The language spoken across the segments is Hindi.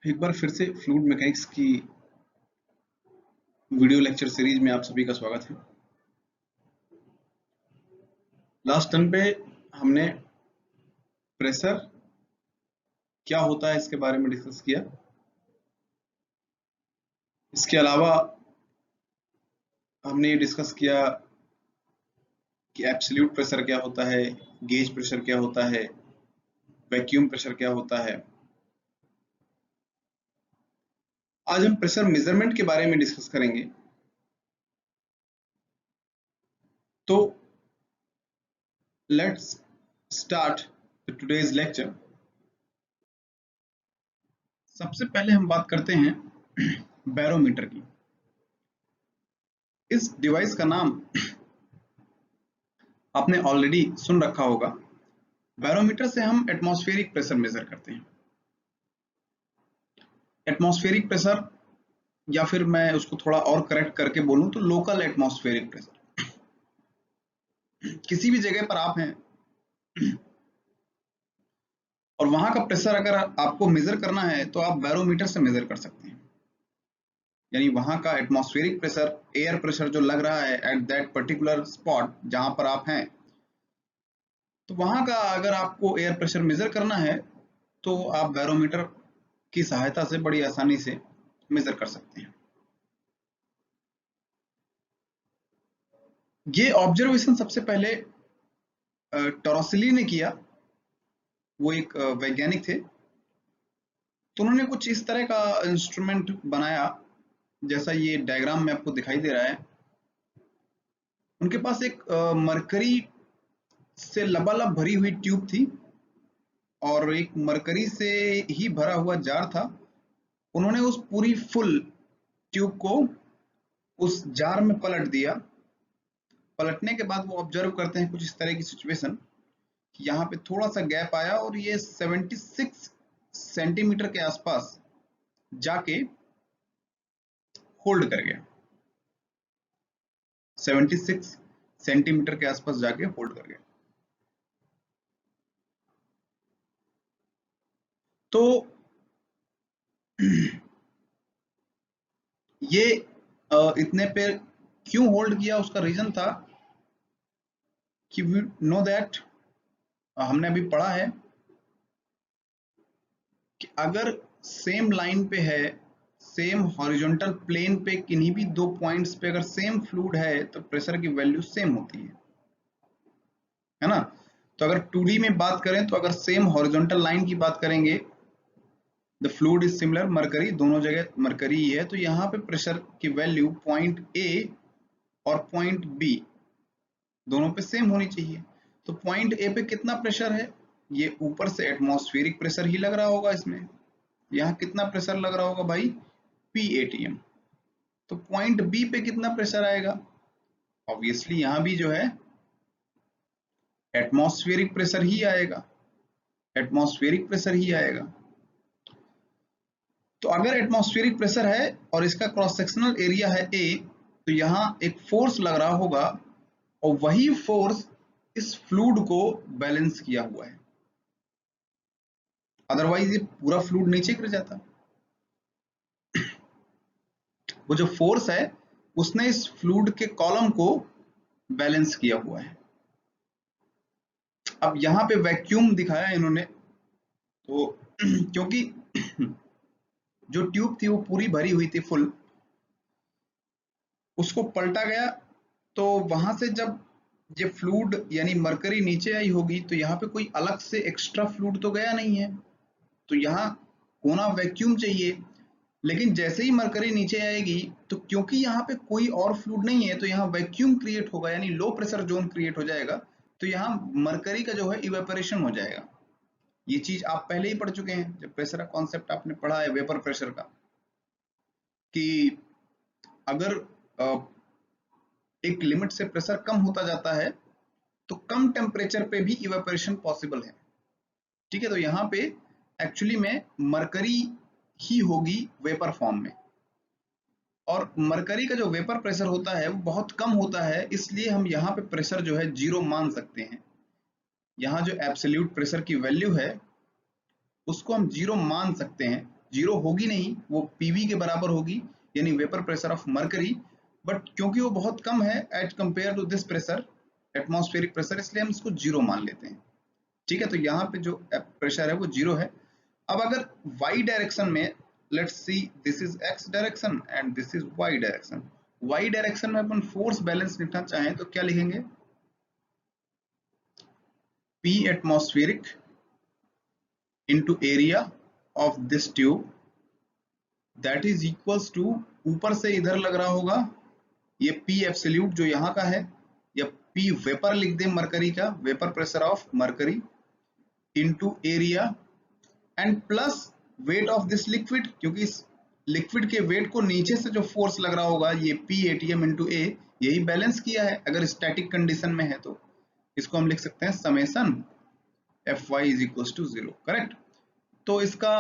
एक बार फिर से फ्लूइड मैकेनिक्स की वीडियो लेक्चर सीरीज में आप सभी का स्वागत है। लास्ट टर्म पे हमने प्रेशर क्या होता है इसके बारे में डिस्कस किया। इसके अलावा हमने ये डिस्कस किया कि एब्सोल्यूट प्रेशर क्या होता है, गेज प्रेशर क्या होता है, वैक्यूम प्रेशर क्या होता है। आज हम प्रेशर मेजरमेंट के बारे में डिस्कस करेंगे। तो लेट्स स्टार्ट टुडेज लेक्चर। सबसे पहले हम बात करते हैं बैरोमीटर की। इस डिवाइस का नाम आपने ऑलरेडी सुन रखा होगा। बैरोमीटर से हम एटमॉस्फेरिक प्रेशर मेजर करते हैं। एटमॉस्फेरिक प्रेशर, या फिर मैं उसको थोड़ा और करेक्ट करके बोलूं तो लोकल एटमॉस्फेरिक प्रेशर। किसी भी जगह पर आप हैं और वहां का प्रेशर अगर आपको मेजर करना है तो आप बैरोमीटर से मेजर कर सकते हैं। यानी वहां का एटमॉस्फेरिक प्रेशर, एयर प्रेशर जो लग रहा है एट दैट पर्टिकुलर स्पॉट जहां पर आप हैं, तो वहां का अगर आपको एयर प्रेशर मेजर करना है तो आप बैरोमीटर की सहायता से बड़ी आसानी से मेजर कर सकते हैं। ये ऑब्जर्वेशन सबसे पहले टोरोसिली ने किया। वो एक वैज्ञानिक थे। तो उन्होंने कुछ इस तरह का इंस्ट्रूमेंट बनाया जैसा ये डायग्राम में आपको दिखाई दे रहा है। उनके पास एक मरकरी से लबालब भरी हुई ट्यूब थी और एक मरकरी से ही भरा हुआ जार था। उन्होंने उस पूरी फुल ट्यूब को उस जार में पलट दिया। पलटने के बाद वो ऑब्जर्व करते हैं कुछ इस तरह की सिचुएशन, यहाँ पे थोड़ा सा गैप आया और ये 76 सेंटीमीटर के आसपास जाके होल्ड कर गया। 76 सेंटीमीटर के आसपास जाके होल्ड कर गया। तो ये इतने पे क्यों होल्ड किया, उसका रीजन था कि वी नो दैट, हमने अभी पढ़ा है कि अगर सेम लाइन पे है, सेम हॉरिजॉन्टल प्लेन पे किन्हीं भी दो पॉइंट्स पे अगर सेम फ्लूइड है तो प्रेशर की वैल्यू सेम होती है ना। तो अगर 2D में बात करें तो अगर सेम हॉरिजॉन्टल लाइन की बात करेंगे, the fluid is similar, mercury दोनों जगह मरकरी ही है, तो यहाँ पे प्रेशर की वैल्यू पॉइंट ए और पॉइंट बी दोनों पे सेम होनी चाहिए। तो पॉइंट ए पे कितना प्रेशर है, ये ऊपर से एटमॉस्फेरिक प्रेशर ही लग रहा होगा इसमें। यहाँ कितना प्रेशर लग रहा होगा भाई, PATM। तो पॉइंट बी पे कितना प्रेशर आएगा, ऑब्वियसली यहाँ भी जो है एटमॉस्फेरिक प्रेशर ही आएगा, एटमॉस्फेरिक प्रेशर ही आएगा। तो अगर एटमॉस्फेरिक प्रेशर है और इसका क्रॉस सेक्शनल एरिया है A, तो यहाँ एक फोर्स लग रहा होगा और वही फोर्स इस फ्लूइड को बैलेंस किया हुआ है, अदरवाइज ये पूरा फ्लूइड नीचे गिर जाता। वो जो फोर्स है उसने इस फ्लूइड के कॉलम को बैलेंस किया हुआ है। अब यहाँ पे वैक्यूम दिखाया इन्होंने, तो क्योंकि जो ट्यूब थी वो पूरी भरी हुई थी फुल, उसको पलटा गया, तो वहां से जब ये फ्लूइड यानी मरकरी नीचे आई होगी तो यहाँ पे कोई अलग से एक्स्ट्रा फ्लूइड तो गया नहीं है, तो यहाँ होना वैक्यूम चाहिए। लेकिन जैसे ही मरकरी नीचे आएगी तो क्योंकि यहाँ पे कोई और फ्लूइड नहीं है तो यहाँ वैक्यूम क्रिएट होगा, यानी लो प्रेशर जोन क्रिएट हो जाएगा। तो यहाँ मरकरी का जो है इवेपोरेशन हो जाएगा। ये चीज आप पहले ही पढ़ चुके हैं जब प्रेशर का कॉन्सेप्ट आपने पढ़ा है वेपर प्रेशर का, कि अगर एक लिमिट से प्रेशर कम होता जाता है तो कम टेम्परेचर पे भी इवेपोरेशन पॉसिबल है। ठीक है, तो यहाँ पे एक्चुअली में मरकरी ही होगी वेपर फॉर्म में, और मरकरी का जो वेपर प्रेशर होता है वो बहुत कम होता है, इसलिए हम यहाँ पे प्रेशर जो है जीरो मान सकते हैं। यहाँ जो एब्सोल्यूट प्रेशर की वैल्यू है उसको हम जीरो मान सकते हैं। जीरो होगी नहीं, वो पीवी के बराबर होगी, यानी vapour pressure of mercury, but क्योंकि वो बहुत कम है as compare to this pressure, atmospheric pressure, इसलिए हम इसको जीरो मान लेते हैं। ठीक है, तो यहाँ पे जो प्रेशर है वो जीरो है। अब अगर y डायरेक्शन में, let's see this is x direction and this is y direction, y direction में अपन फोर्स बैलेंस लिखना चाहें तो क्या लिखेंगे, P atmospheric into area of this tube that is equals to, ऊपर से इधर लग रहा होगा ये P एब्सोल्यूट जो यहाँ का है, या P वेपर लिख दे मरकरी का, vapour pressure of mercury into area and plus weight of this liquid, क्योंकि इस लिक्विड के वेट को नीचे से जो फोर्स लग रहा होगा ये P ATM इंटू A, यही बैलेंस किया है अगर स्टैटिक कंडीशन में है, तो इसको हम लिख सकते हैं summation Fy is equal to 0, correct. तो इसका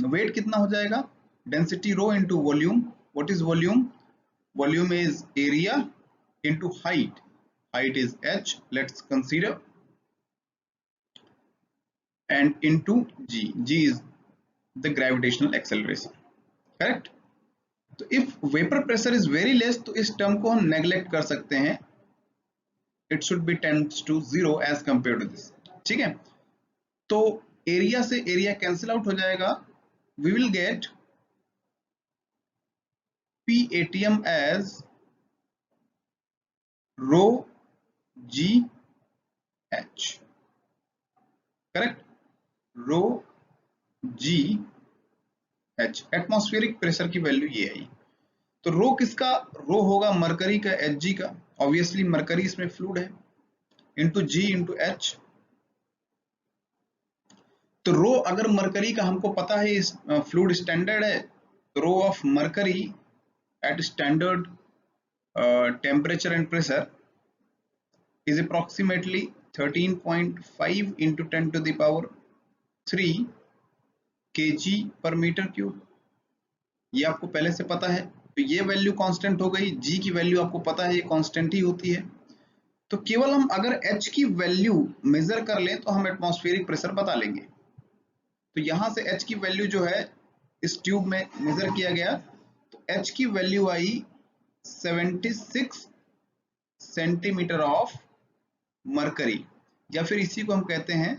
वेट कितना हो जाएगा, density rho into volume, what is volume, volume is area into height, height is h, let's consider, and into g, g is the gravitational acceleration, correct। तो if vapor pressure is very less, तो इस टर्म को हम नेग्लेक्ट कर सकते हैं, it should be tends to 0 as compared to this, ठीक है। तो एरिया से एरिया कैंसिल आउट हो जाएगा, we will get P ATM as rho g h, correct, rho G H, atmospheric pressure की वैल्यू ये आई। तो रो किसका, रो होगा मरकरी का, एच जी का, ऑब्वियसली मरकरी इसमें फ्लूइड है, इंटू जी इंटू एच। तो रो अगर मरकरी का हमको पता है फ्लूइड स्टैंडर्ड है, तो rho of mercury at standard temperature and pressure is approximately 13.5 into 10 to the power 3 kg पर मीटर क्यूब, ये आपको पहले से पता है। तो ये वैल्यू कांस्टेंट हो गई, g की वैल्यू आपको पता है ये कांस्टेंट ही होती है। तो केवल हम अगर h की वैल्यू मेजर कर लें तो हम एटमॉस्फेरिक प्रेशर बता लेंगे। तो यहां से h की वैल्यू जो है इस ट्यूब में मेजर किया गया, तो h की value I 76 centimetre of mercury, या फिर इसी को हम कहते हैं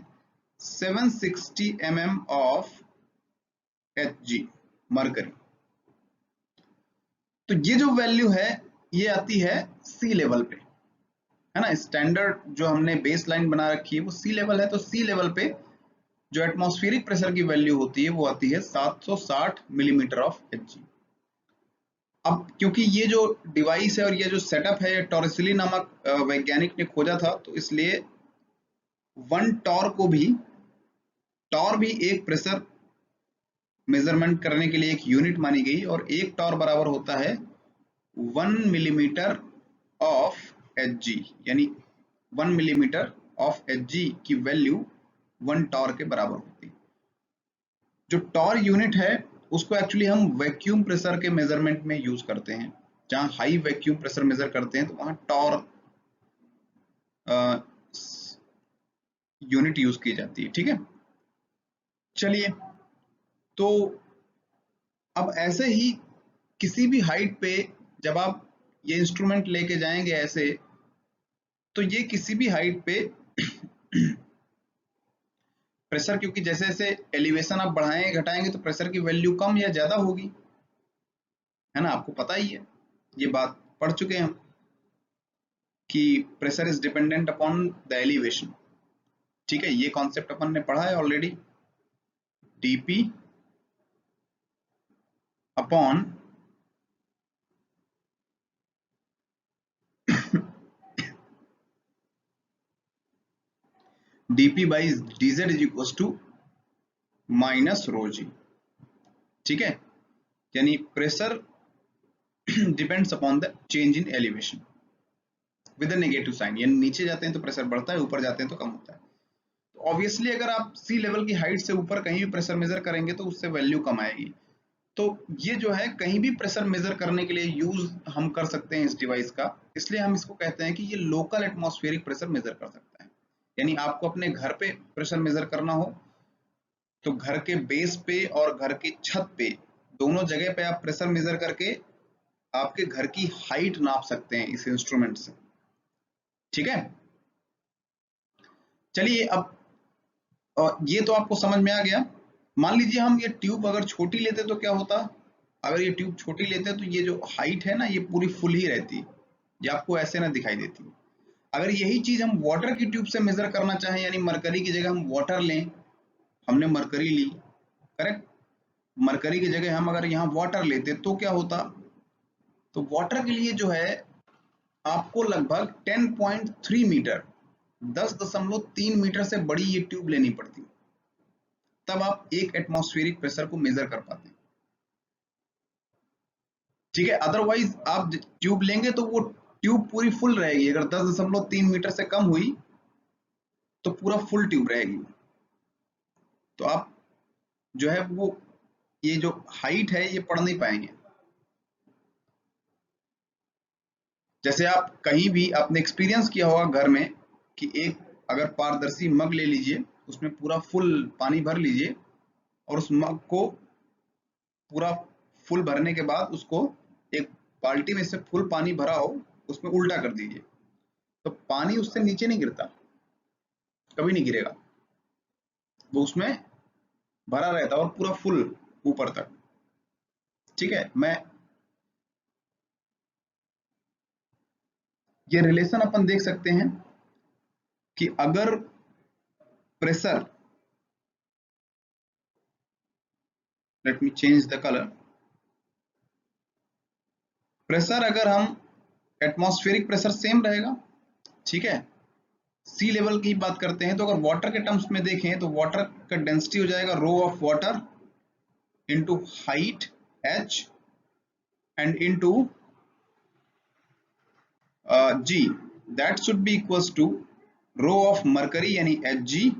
760 mm ऑफ Hg मरकरी। तो ये जो वैल्यू है ये आती है सी लेवल पे, है ना, स्टैंडर्ड जो हमने बेस लाइन बना रखी है वो सी लेवल है। तो सी लेवल पे जो एटमॉस्फेरिक प्रेशर की वैल्यू होती है वो आती है 760 मिलीमीटर ऑफ Hg। अब क्योंकि ये जो डिवाइस है और ये जो सेटअप है टॉर्सिली नामक वैज्ञानिक ने खोजा था, तो इसलिए वन टॉर को भी, टॉर भी एक प्रेशर मेजरमेंट करने के लिए एक यूनिट मानी गई, और एक टॉर बराबर होता है 1 मिलीमीटर ऑफ Hg, यानी 1 मिलीमीटर ऑफ Hg की वैल्यू 1 टॉर के बराबर होती है। जो टॉर यूनिट है उसको एक्चुअली हम वैक्यूम प्रेशर के मेजरमेंट में यूज करते हैं, जहां हाई वैक्यूम प्रेशर मेजर करते हैं तो वहां टॉर यूनिट यूज की जाती है, ठीक है। चलिए, तो अब ऐसे ही किसी भी हाइट पे जब आप ये इंस्ट्रूमेंट लेके जाएंगे ऐसे, तो ये किसी भी हाइट पे प्रेशर, क्योंकि जैसे जैसे एलिवेशन आप बढ़ाएंगे घटाएंगे तो प्रेशर की वैल्यू कम या ज्यादा होगी, है ना, आपको पता ही है, ये बात पढ़ चुके हैं हम कि pressure is dependent upon the elevation, ठीक है, ये कॉन्सेप्ट अपन ने पढ़ा है already, DP upon dp by dz is equal to minus rho G, ठीक है, यानी pressure depends upon the change in elevation with a negative sign, यानी नीचे जाते हैं तो प्रेशर बढ़ता है, ऊपर जाते हैं तो कम होता है। तो ऑब्वियसली अगर आप सी लेवल की हाइट से ऊपर कहीं भी प्रेशर मेजर करेंगे तो उससे वैल्यू कम आएगी। तो ये जो है कहीं भी प्रेशर मेजर करने के लिए यूज हम कर सकते हैं इस डिवाइस का, इसलिए हम इसको कहते हैं कि ये लोकल एटमॉस्फेरिक प्रेशर मेजर कर सकता है। यानी आपको अपने घर पे प्रेशर मेजर करना हो तो घर के बेस पे और घर की छत पे दोनों जगह पे आप प्रेशर मेजर करके आपके घर की हाइट नाप सकते हैं इस इंस्ट्रूमेंट से। ठीक है, चलिए अब ये तो आपको समझ में आ गया। मान लीजिए हम ये ट्यूब अगर छोटी लेते तो क्या होता। अगर ये ट्यूब छोटी लेते तो ये जो हाइट है ना ये पूरी फुल ही रहती, ये आपको ऐसे ना दिखाई देती। अगर यही चीज हम वाटर की ट्यूब से मेजर करना चाहें, यानी मरकरी की जगह हम वाटर लें, हमने मरकरी ली, करेक्ट, मरकरी की जगह हम अगर यहाँ वाटर लेते तो क्या होता। तो वाटर के लिए जो है आपको लगभग 10.3 मीटर, 10.3 मीटर से बड़ी ये ट्यूब लेनी पड़ती, तब आप एक एटमॉस्फेरिक प्रेशर को मेजर कर पाते हैं। ठीक है, अदरवाइज आप ट्यूब लेंगे तो वो ट्यूब पूरी फुल रहेगी। अगर 10.3 मीटर से कम हुई तो पूरा फुल ट्यूब रहेगी। तो आप जो है वो ये जो हाइट है ये पढ़ नहीं पाएंगे। जैसे आप कहीं भी आपने एक्सपीरियंस किया होगा घर में कि एक अगर पारदर्शी मग ले लीजिए, उसमें पूरा फुल पानी भर लीजिए और उस मग को पूरा फुल भरने के बाद उसको एक बाल्टी में से फुल पानी भरा हो उसमें उल्टा कर दीजिए, तो पानी उससे नीचे नहीं गिरता, कभी नहीं गिरेगा, वो उसमें भरा रहता और पूरा फुल ऊपर तक। ठीक है, मैं ये रिलेशन अपन देख सकते हैं कि अगर pressure, let me change the colour, pressure अगर हम एटमॉस्फेरिक प्रेशर सेम रहेगा, ठीक है, सी लेवल की बात करते हैं, तो अगर वाटर के टर्म्स में देखें तो वाटर का डेंसिटी हो जाएगा rho of water into height h and into g, that should be equals to rho of mercury यानी hg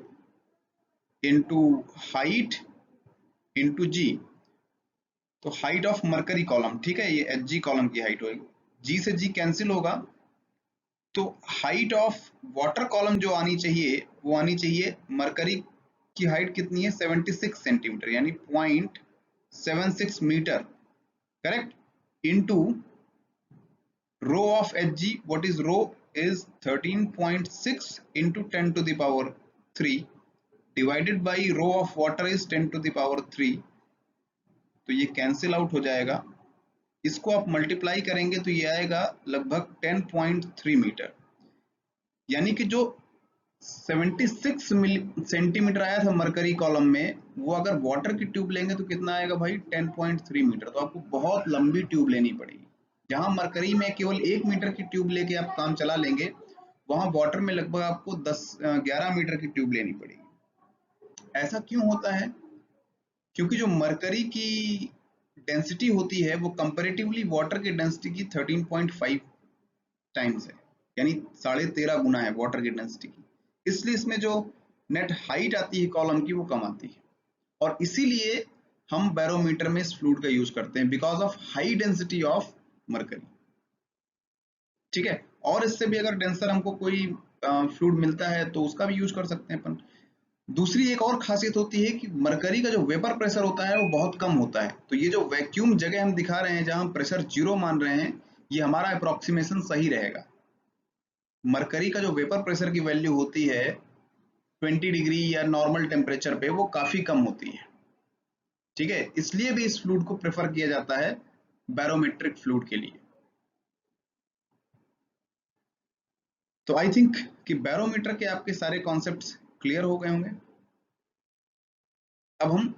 into height into g। तो हाइट ऑफ मरकरी कॉलम, ठीक है, ये hg कॉलम की हाइट होगी, g से g कैंसिल होगा, तो हाइट ऑफ वाटर कॉलम जो आनी चाहिए वो आनी चाहिए, मरकरी की हाइट कितनी है 76 सेंटीमीटर यानी 0.76 metre, correct, into rho of hg, what is rho is 13.6 into 10 to the power 3 divided by rho of water is 10 to the power 3, तो ये कैंसिल आउट हो जाएगा, इसको आप मल्टीप्लाई करेंगे तो ये आएगा लगभग 10.3 मीटर, यानी कि जो 76 सेंटीमीटर आया था मरकरी कॉलम में, वो अगर वाटर की ट्यूब लेंगे तो कितना आएगा भाई 10.3 मीटर। तो आपको बहुत लंबी ट्यूब लेनी पड़ेगी। जहां मरकरी में केवल 1 मीटर की ट्यूब लेके आप काम चला लेंगे, वहां वाटर में लगभग आपको 11 मीटर की ट्यूब लेनी पड़ेगी। ऐसा क्यों होता है? क्योंकि जो मरकरी की डेंसिटी होती है वो कंपैरेटिवली वाटर की डेंसिटी की 13.5 टाइम्स है, यानी 13.5 गुना है वाटर की डेंसिटी की, इसलिए इसमें जो नेट हाइट आती है कॉलम की वो कम आती है, और इसीलिए हम बैरोमीटर में इस फ्लूइड का यूज करते हैं because of high density of mercury. ठीक है, और इससे भी अगर डेंसर हमको कोई फ्लूइड मिलता है तो उसका भी यूज कर सकते हैं अपन। दूसरी एक और खासियत होती है कि मरकरी का जो वेपर प्रेशर होता है वो बहुत कम होता है, तो ये जो वैक्यूम जगह हम दिखा रहे हैं जहां हम प्रेशर 0 मान रहे हैं, ये हमारा अप्रोक्सीमेशन सही रहेगा। मरकरी का जो वेपर प्रेशर की वैल्यू होती है 20 डिग्री या नॉर्मल टेम्परेचर पे वो काफी कम होती है। ठीक है, इसलिए भी इस फ्लूइड को प्रेफर किया जाता है बैरोमेट्रिक फ्लूइड के लिए। तो आई थिंक कि बैरोमीटर के आपके सारे कॉन्सेप्ट्स क्लियर हो गए होंगे। अब हम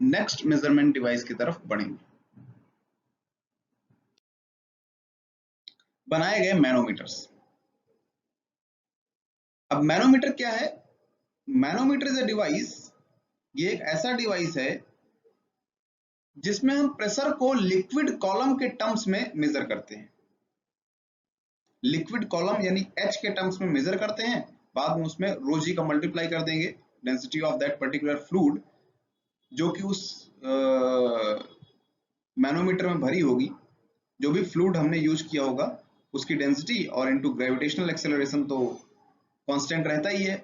नेक्स्ट मेजरमेंट डिवाइस की तरफ बढ़ेंगे। बनाए गए मैनोमीटर्स। अब मैनोमीटर क्या है? मैनोमीटर इज अ डिवाइस, ये एक ऐसा डिवाइस है जिसमें हम प्रेशर को लिक्विड कॉलम के टर्म्स में मेजर करते हैं। लिक्विड कॉलम यानी H के टर्म्स में मेजर करते हैं, बाद में उसमें रो जी का मल्टीप्लाई कर देंगे, density of that particular fluid जो कि उस मैनोमीटर में भरी होगी, जो भी फ्लूइड हमने यूज किया होगा उसकी डेंसिटी, और इनटू ग्रेविटेशनल एक्सेलरेशन तो कांस्टेंट रहता ही है।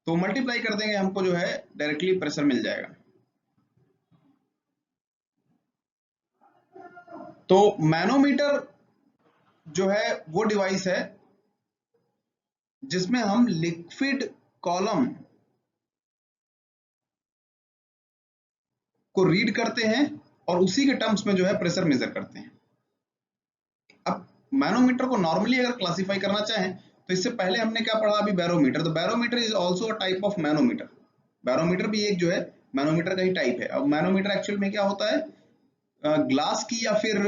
तो मल्टीप्लाई कर देंगे, हमको जो है डायरेक्टली प्रेशर मिल जाएगा। तो मैनोमीटर जो है वो डिवाइस है जिसमें हम लिक्विड कॉलम को रीड करते हैं और उसी के टर्म्स में जो है प्रेशर मेजर करते हैं। अब मैनोमीटर को नॉर्मली अगर क्लासिफाई करना चाहें तो इससे पहले हमने क्या पढ़ा अभी, बैरोमीटर। तो barometer is also a type of manometer. Barometer भी एक जो है मैनोमीटर का ही टाइप है। अब मैनोमीटर एक्चुअल में क्या होता है, ग्लास की या फिर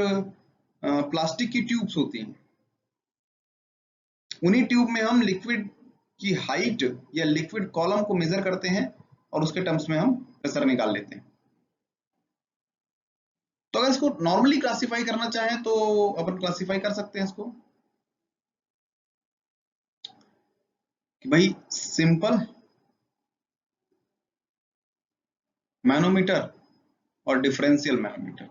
प्लास्टिक की ट्यूब्स होती हैं, उन्हीं ट्यूब में हम लिक्विड की हाइट या लिक्विड कॉलम को मेजर करते हैं और उसके टर्म्स में हम प्रेशर निकाल लेते हैं। तो अगर इसको नॉर्मली क्लासिफाई करना चाहें तो अपन क्लासिफाई कर सकते हैं इसको कि भाई सिंपल मैनोमीटर और डिफरेंशियल मैनोमीटर।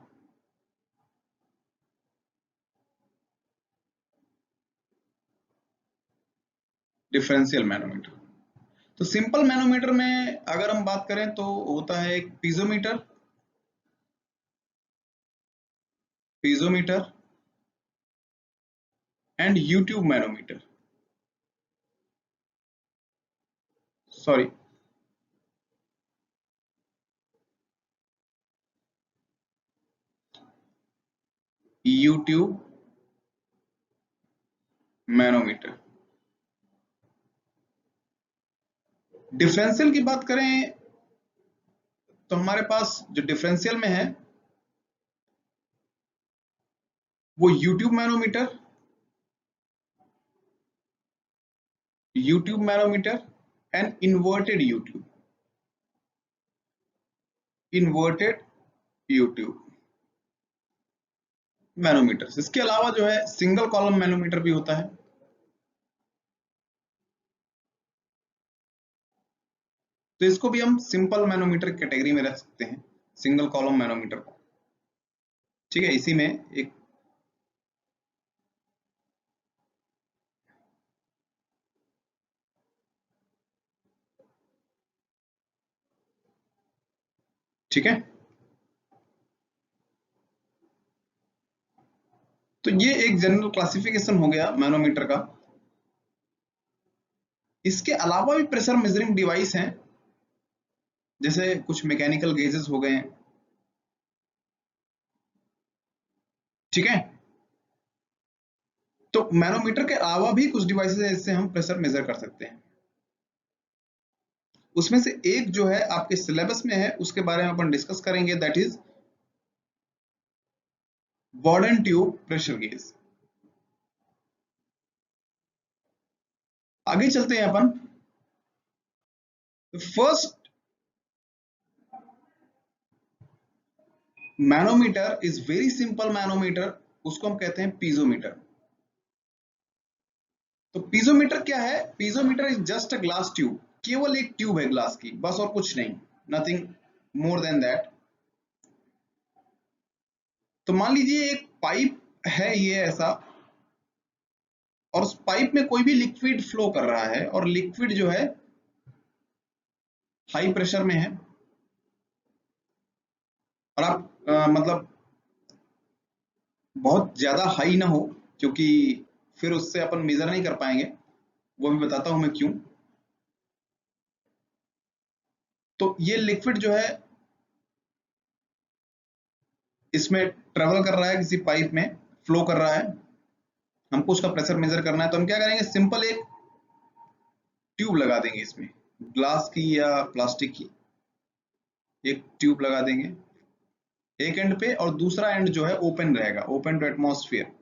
डिफरेंशियल मैनोमीटर, तो सिंपल मैनोमीटर में अगर हम बात करें तो होता है एक piezometer, piezometer and U tube manometer, sorry U tube manometer. Differential की बात करें तो हमारे पास जो डिफरेंशियल में है वो U tube manometer, U tube manometer and inverted YouTube, inverted U tube manometer. इसके अलावा जो है सिंगल कॉलम मैनोमीटर भी होता है। तो इसको भी हम सिंपल मैनोमीटर कैटेगरी में रख सकते हैं, सिंगल कॉलम मैनोमीटर को। ठीक है, इसी में एक ठीक है, तो ये एक जनरल क्लासिफिकेशन हो गया मैनोमीटर का। इसके अलावा भी प्रेशर मेजरिंग डिवाइस हैं, जैसे कुछ मैकेनिकल गेजेस हो गए, ठीक है। तो मैनोमीटर के अलावा भी कुछ डिवाइसेस है जिससे हम प्रेशर मेजर कर सकते हैं। उसमें से एक जो है आपके सिलेबस में है, उसके बारे में अपन डिस्कस करेंगे, that is Bourdon tube pressure gauge. आगे चलते हैं अपन। First manometer is very simple manometer, उसको हम कहते हैं पीजोमीटर। तो पीजोमीटर क्या है, piezometer is just a glass tube, केवल एक ट्यूब है ग्लास की, बस और कुछ नहीं, नथिंग मोर देन दैट। तो मान लीजिए एक पाइप है ये ऐसा, और उस पाइप में कोई भी लिक्विड फ्लो कर रहा है और लिक्विड जो है हाई प्रेशर में है, और आप मतलब बहुत ज्यादा हाई ना हो, क्योंकि फिर उससे अपन मेजर नहीं कर पाएंगे, वो भी बताता हूं मैं क्यों। तो ये लिक्विड जो है इसमें ट्रेवल कर रहा है, किसी पाइप में फ्लो कर रहा है, हमको उसका प्रेशर मेजर करना है। तो हम क्या करेंगे, सिंपल एक ट्यूब लगा देंगे इसमें, ग्लास की या प्लास्टिक की एक ट्यूब लगा देंगे एक एंड पे, और दूसरा एंड जो है ओपन रहेगा, ओपन टू एटमॉस्फेयर।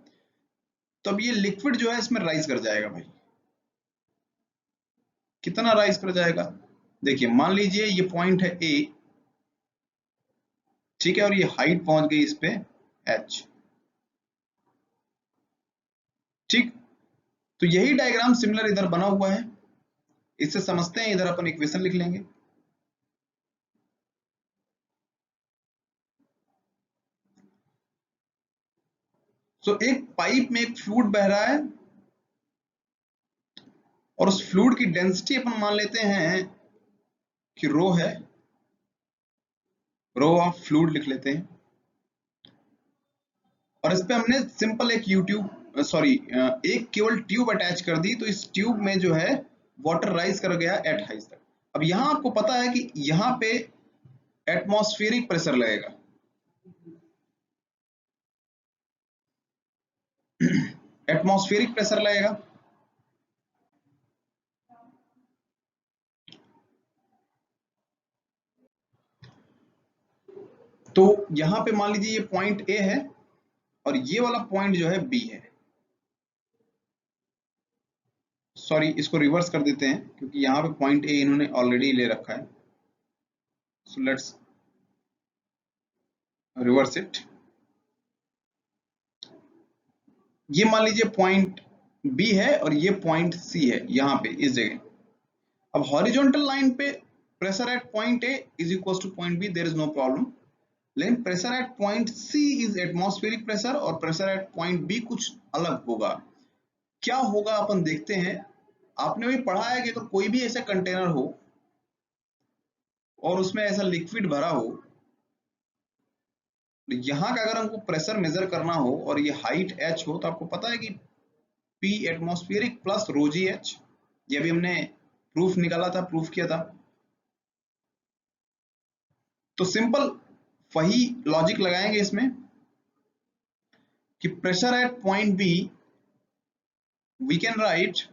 तो अब ये लिक्विड जो है इसमें राइज कर जाएगा भाई। कितना राइज कर जाएगा, देखिए मान लीजिए ये पॉइंट है ए, ठीक है, और ये हाइट पहुंच गई इस पे एच, ठीक। तो यही डायग्राम सिमिलर इधर बना हुआ है, इससे समझते हैं, इधर अपन इक्वेशन लिख लेंगे। तो एक पाइप में एक फ्लूइड बह रहा है, और उस फ्लूइड की डेंसिटी अपन मान लेते हैं कि रो है, रो ऑफ फ्लूइड लिख लेते हैं, और इस पे हमने सिंपल एक एक केवल ट्यूब अटैच कर दी, तो इस ट्यूब में जो है वाटर राइज कर गया एट हाइट तक। अब यहां आपको पता है कि यहां पे एटमॉस्फेरिक प्रेशर लगेगा। एटमॉस्फेरिक प्रेशर लगेगा, तो यहां पे मान लीजिए ये पॉइंट ए है और ये वाला पॉइंट जो है बी है। सॉरी, इसको रिवर्स कर देते हैं क्योंकि यहाँ पे पॉइंट ए इन्होंने ऑलरेडी ले रखा है, सो लेट्स रिवर्स इट। ये मान लीजिए पॉइंट बी है और ये पॉइंट सी है यहाँ पे इस जगह। अब हॉरिजॉन्टल लाइन पे pressure at point A is equal to point B, there is no problem, लेकिन pressure at point C is atmospheric pressure और प्रेशर एट पॉइंट बी कुछ अलग होगा। क्या होगा अपन देखते हैं। आपने भी पढ़ा है कि अगर कोई भी ऐसा कंटेनर हो और उसमें ऐसा लिक्विड भरा हो, यहाँ का अगर हमको प्रेशर मेजर करना हो और ये हाइट h हो, तो आपको पता है कि P atmospheric plus rho G H, ये भी हमने प्रूफ निकाला था, प्रूफ किया था। तो सिंपल वही लॉजिक लगाएंगे इसमें कि pressure at point B we can write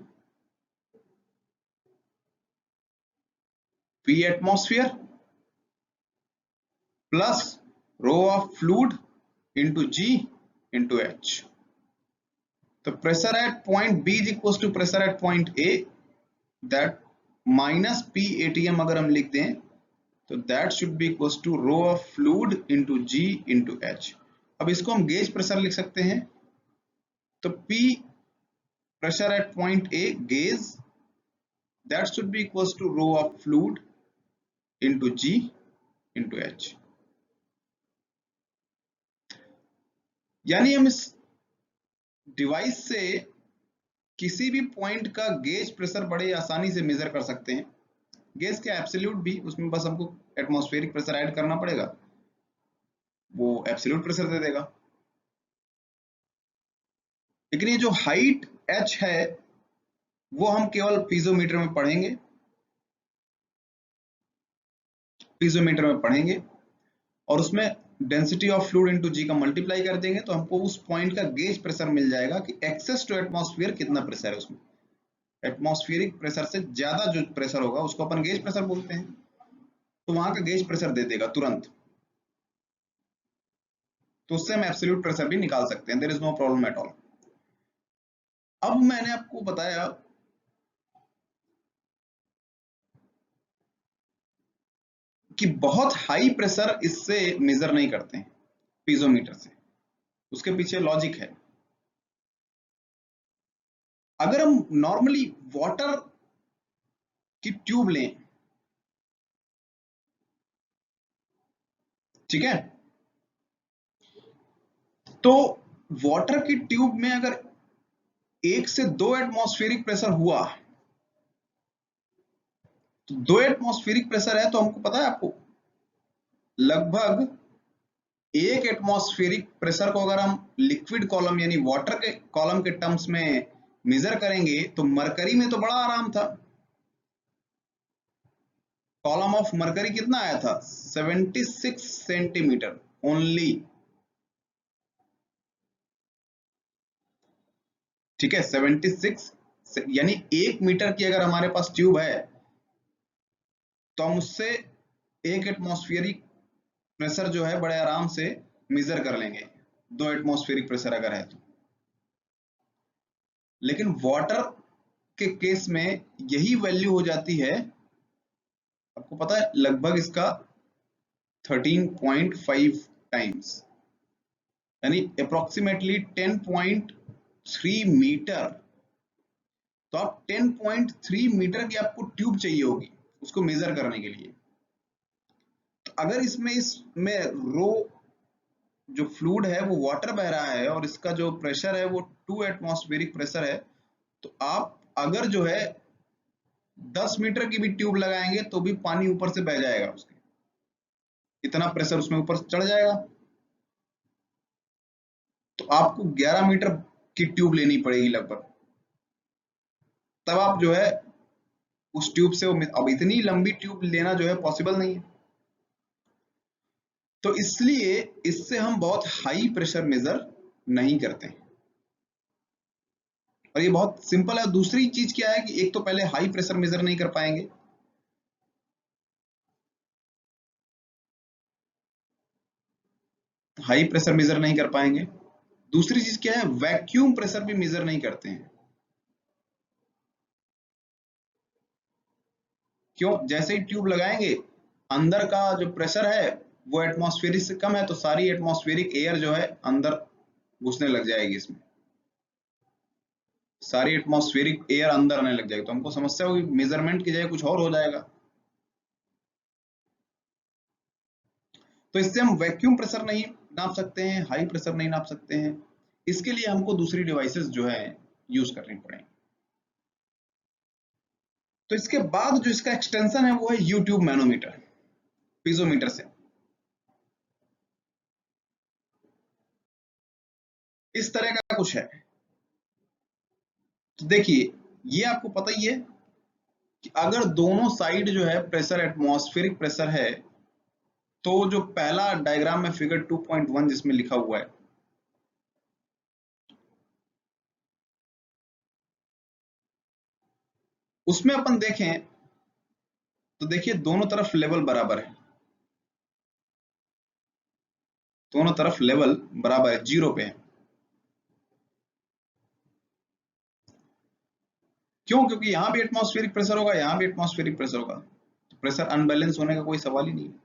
P atmosphere plus rho of fluid into G into H। तो pressure at point B is equal to pressure at point A, that minus P ATM अगर हम लिखते हैं तो that should be equal to rho of fluid into G into H। अब इसको हम गेज प्रेशर लिख सकते हैं, तो P pressure at point A gauge, that should be equal to rho of fluid into G into H। यानी हम इस डिवाइस से किसी भी पॉइंट का गेज प्रेशर बड़े आसानी से मेजर कर सकते हैं। गेज के एब्सोल्यूट भी, उसमें बस हमको एटमॉस्फेरिक प्रेशर ऐड करना पड़ेगा, वो एब्सोल्यूट प्रेशर दे देगा। लेकिन ये जो हाइट h है वो हम केवल पीजोमीटर में पढ़ेंगे, और उसमें डेंसिटी ऑफ फ्लूइड इनटू जी का मल्टीप्लाई कर देंगे, तो हमको उस पॉइंट का गेज प्रेशर मिल जाएगा कि एक्सेस टू एटमॉस्फेयर कितना प्रेशर है उसमें। एटमॉस्फेरिक प्रेशर से ज्यादा जो प्रेशर होगा उसको अपन गेज प्रेशर बोलते हैं, तो वहां का गेज प्रेशर दे देगा तुरंत, तो उससे हम एब्सोल्यूट प्रेशर भी निकाल सकते हैं, there is no problem at all. अब मैंने आपको बताया कि बहुत हाई प्रेशर इससे मेजर नहीं करते हैं पीजोमीटर से, उसके पीछे लॉजिक है। अगर हम नॉर्मली वाटर की ट्यूब लें, ठीक है, तो वाटर की ट्यूब में अगर 1 से 2 एटमॉस्फेरिक प्रेशर हुआ, तो 2 एटमॉस्फेरिक प्रेशर है, तो हमको पता है आपको लगभग 1 एटमॉस्फेरिक प्रेशर को अगर हम लिक्विड कॉलम यानी वाटर के कॉलम के टर्म्स में मेजर करेंगे, तो मरकरी में तो बड़ा आराम था। कॉलम ऑफ मरकरी कितना आया था, 76 सेंटीमीटर ओनली, ठीक है, 76, यानी 1 मीटर की अगर हमारे पास ट्यूब है तो हम उससे 1 एटमॉस्फेरिक प्रेशर जो है बड़े आराम से मेजर कर लेंगे, 2 एटमॉस्फेरिक प्रेशर अगर है तो। लेकिन वाटर के केस में यही वैल्यू हो जाती है, आपको पता है, लगभग इसका 13.5 टाइम्स, यानी अप्रोक्सीमेटली 10.3 मीटर। तो आप 10.3 मीटर की आपको ट्यूब चाहिए होगी उसको मेजर करने के लिए। तो अगर इसमें रो जो फ्लूइड है वो वाटर बह रहा है और इसका जो प्रेशर है वो 2 एटमॉस्फेरिक प्रेशर है, तो आप अगर जो है 10 मीटर की भी ट्यूब लगाएंगे तो भी पानी ऊपर से बह जाएगा, उसके इतना प्रेशर उसमें ऊपर चढ़ जाएगा। तो आपको 11 मीटर की ट्यूब लेनी पड़ेगी लगभग, तब आप जो है उस ट्यूब से अब इतनी लंबी ट्यूब लेना जो है पॉसिबल नहीं है। तो इसलिए इससे हम बहुत हाई प्रेशर मेजर नहीं करते हैं, और ये बहुत सिंपल है। दूसरी चीज क्या है कि एक तो पहले हाई प्रेशर मेजर नहीं कर पाएंगे, हाई प्रेशर मेजर नहीं कर पाएंगे। दूसरी चीज क्या है, वैक्यूम प्रेशर भी मेजर नहीं करते हैं। क्यों? जैसे ही ट्यूब लगाएंगे, अंदर का जो प्रेशर है वो एटमॉस्फेरिक से कम है, तो सारी एटमॉस्फेरिक एयर जो है अंदर घुसने लग जाएगी, इसमें सारी एटमॉस्फेरिक एयर अंदर आने लग जाएगी, तो हमको समस्या होगी, मेजरमेंट की जगह कुछ और हो जाएगा। तो इससे हम वैक्यूम प्रेशर नहीं नाप सकते हैं, हाई प्रेशर नहीं नाप सकते हैं। इसके लिए हमको दूसरी डिवाइसेस जो है यूज करनी पड़ेंगी। तो इसके बाद जो इसका एक्सटेंशन है वो है यूट्यूब मैनोमीटर, पीजोमीटर से। इस तरह का कुछ है। तो देखिए, ये आपको पता ही है कि अगर दोनों साइड जो है प्रेशर एटमॉस्फेरिक प्रेशर है, तो जो पहला डायग्राम में फिगर 2.1 जिसमें लिखा हुआ है, उसमें अपन देखें तो देखिए दोनों तरफ लेवल बराबर है, दोनों तरफ लेवल बराबर है, जीरो पे है। क्यों? क्योंकि यहां भी एटमॉस्फेरिक प्रेशर होगा, यहां भी एटमॉस्फेरिक प्रेशर होगा, तो प्रेशर अनबैलेंस होने का कोई सवाल ही नहीं है।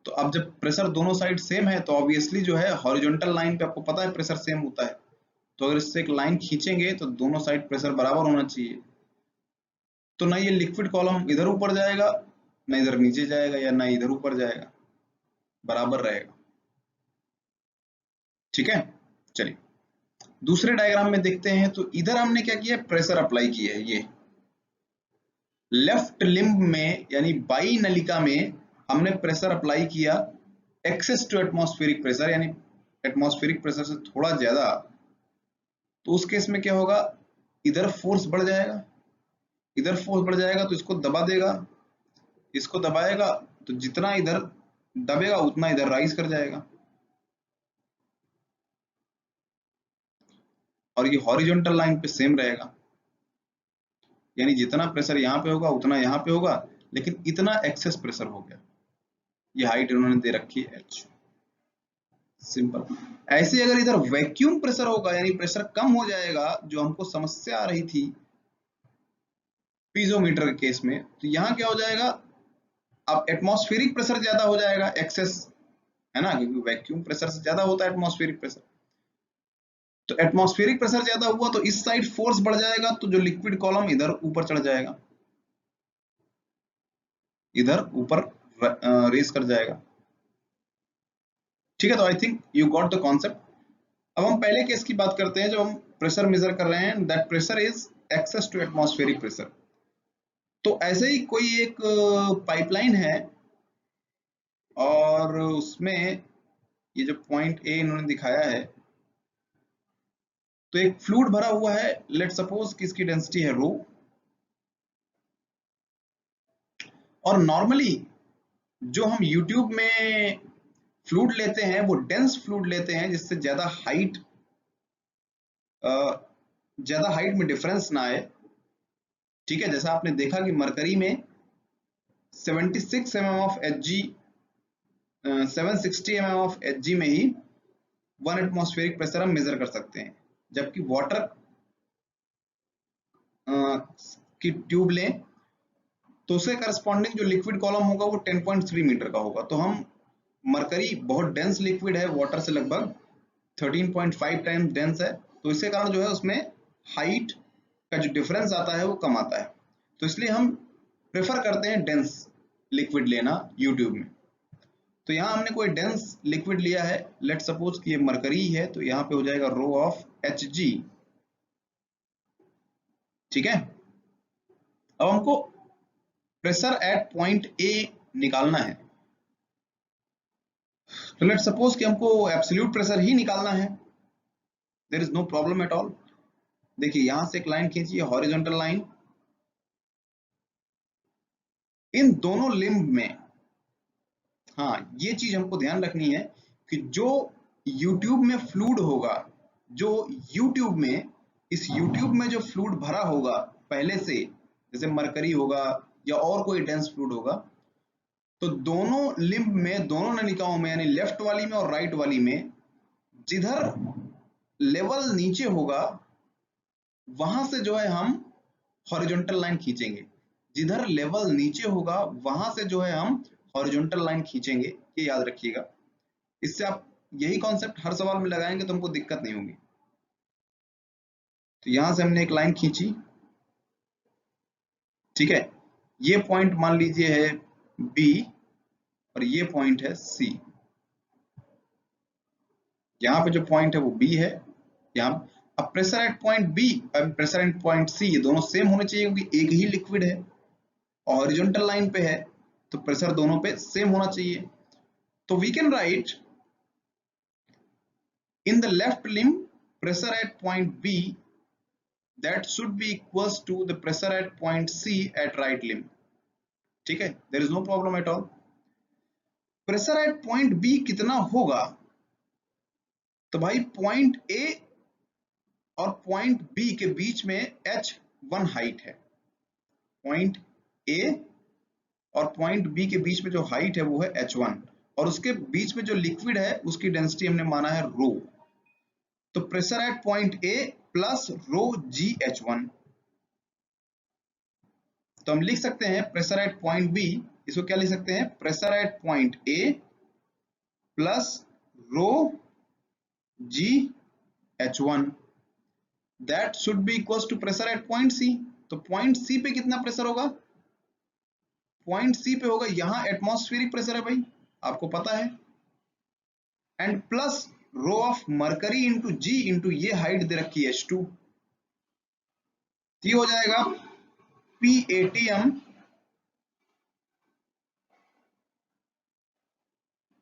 तो अब जब प्रेशर दोनों साइड सेम है, तो ऑब्वियसली जो है हॉरिजॉन्टल लाइन पे आपको पता है प्रेशर सेम होता है, तो अगर इससे एक लाइन खींचेंगे तो दोनों साइड प्रेशर बराबर होना चाहिए। तो ना ये लिक्विड कॉलम इधर ऊपर जाएगा, ना इधर नीचे जाएगा, या ना इधर ऊपर जाएगा, बराबर रहेगा। ठीक है, चलिए दूसरे डायग्राम में देखते हैं। तो इधर हमने क्या किया, प्रेशर अप्लाई किया है। ये लेफ्ट लिम्ब में यानी बाई नलिका में हमने प्रेशर अप्लाई किया, एक्सेस टू एटमॉस्फेरिक प्रेशर, यानी एटमॉस्फेरिक प्रेशर से थोड़ा ज्यादा। तो उस केस में क्या होगा, इधर फोर्स बढ़ जाएगा, इधर फोर्स बढ़ जाएगा तो इसको दबा देगा, इसको दबाएगा तो जितना इधर दबेगा उतना इधर राइज कर जाएगा, और ये हॉरिजॉन्टल लाइन पे सेम रहेगा, यानी जितना प्रेशर यहाँ पे होगा उतना यहाँ पे होगा, लेकिन इतना एक्सेस प्रेशर हो गया। ये हाइट इन्होंने दे रखी है h, सिंपल। ऐसे अगर इधर वैक्यूम प्रेशर होगा, यानी प्रेशर कम हो जाएगा, जो हमको समस्या आ रही थी पीजोमीटर के केस में, तो यहाँ क्या हो जाएगा, अब एटमॉस्फेरिक प्रेशर ज्यादा हो जाएगा, एक्सेस है ना, क्योंकि वैक्यूम प्रेशर से ज्यादा होता है एटमॉस्फेरिक प्रेशर। तो एटमॉस्फेरिक प्रेशर ज्यादा हुआ तो इस साइड फोर्स बढ़ जाएगा, तो जो लिक्विड कॉलम इधर ऊपर चढ़ जाएगा, इधर ऊपर रेस कर जाएगा। ठीक है, तो I think you got the concept. अब हम पहले केस की बात करते हैं, जब हम प्रेशर मेजर कर रहे हैं, that pressure is excess to atmospheric pressure. तो ऐसे ही कोई एक पाइपलाइन है, और उसमें ये जो पॉइंट ए इन्होंने दिखाया है, तो एक फ्लूइड भरा हुआ है, लेट सपोज कि इसकी डेंसिटी है रो, और नॉर्मली जो हम यूट्यूब में फ्लूइड लेते हैं वो डेंस फ्लूइड लेते हैं, जिससे ज्यादा हाइट में डिफरेंस ना आए। ठीक है, जैसा आपने देखा कि मरकरी में 76 mm of Hg 760 mm of Hg में ही 1 एटमॉस्फेरिक प्रेशर हम मेजर कर सकते हैं, जबकि वाटर की ट्यूब लें तो उसके करस्पॉन्डिंग जो लिक्विड कॉलम होगा वो 10.3 मीटर का होगा। तो हम मरकरी बहुत डेंस लिक्विड है, वाटर से लगभग 13.5 टाइम्स डेंस है, तो इसके कारण जो है उसमें हाइट का जो डिफरेंस आता है वो कम आता है। तो इसलिए हम प्रेफर करते हैं डेंस लिक्विड लेना यूट्यूब में। तो यहाँ हमने कोई डेंस लिक्विड लिया है, लेट सपोज कि ये मरकरी है, तो यहाँ पे हो जाएगा रो ऑफ Hg। ठीक है, अब हमको प्रेशर एट पॉइंट ए निकालना है। तो लेट्स सपोज कि हमको एब्सोल्यूट प्रेशर ही निकालना है, there is no problem at all. देखिए यहां से एक लाइन खींचिए, हॉरिजॉन्टल लाइन, इन दोनों लिम्ब में, हाँ ये चीज हमको ध्यान रखनी है कि जो यूट्यूब में फ्लूइड होगा, जो यूट्यूब में, इस यूट्यूब में जो फ्लूइड भरा होगा पहले से, जैसे मरकरी होगा या और कोई डेंस फ्लूइड होगा, तो दोनों लिम्ब में, दोनों नलिकाओं में, यानी लेफ्ट वाली में और राइट वाली में, जिधर लेवल नीचे होगा वहां से जो है हम हॉरिजॉन्टल लाइन खींचेंगे। जिधर लेवल नीचे होगा वहां से जो है हम हॉरिजॉन्टल लाइन खींचेंगे, ये याद रखिएगा। इससे आप यही कॉन्सेप्ट हर सवाल में लगाएंगे तो हमको दिक्कत नहीं होगी। तो यहां से हमने एक लाइन खींची, ठीक है, ये पॉइंट मान लीजिए है बी और ये पॉइंट है सी। यहाँ पे जो पॉइंट है वो बी है यहाँ। अब प्रेशर एट पॉइंट बी और प्रेशर एट पॉइंट सी, ये दोनों सेम होने चाहिए क्योंकि एक ही लिक्विड है और हॉरिजॉन्टल लाइन पे है, तो प्रेशर दोनों पे सेम होना चाहिए। तो we can write in the left limb pressure at point B that should be equals to the pressure at point C at right limb, ठीक है, there is no problem at all। Pressure at point B कितना होगा, तो भाई पॉइंट A और पॉइंट B के बीच में H1 हाइट है। पॉइंट A और पॉइंट B के बीच में जो हाइट है वो है H1 और उसके बीच में जो लिक्विड है उसकी डेंसिटी हमने माना है रो। तो pressure at point A plus row GH1, तो हम लिख सकते हैं प्रेशर एट पॉइंट बी, इसको क्या लिख सकते हैं, pressure at point A plus rho G H one, that should be equal to pressure at point C. तो पॉइंट सी पे कितना प्रेशर होगा, पॉइंट सी पे होगा, यहां एटमॉस्फेरिक प्रेशर है भाई, आपको पता है, and plus rho of mercury into G into ये हाइट दे रखी है H2, ये हो जाएगा PATM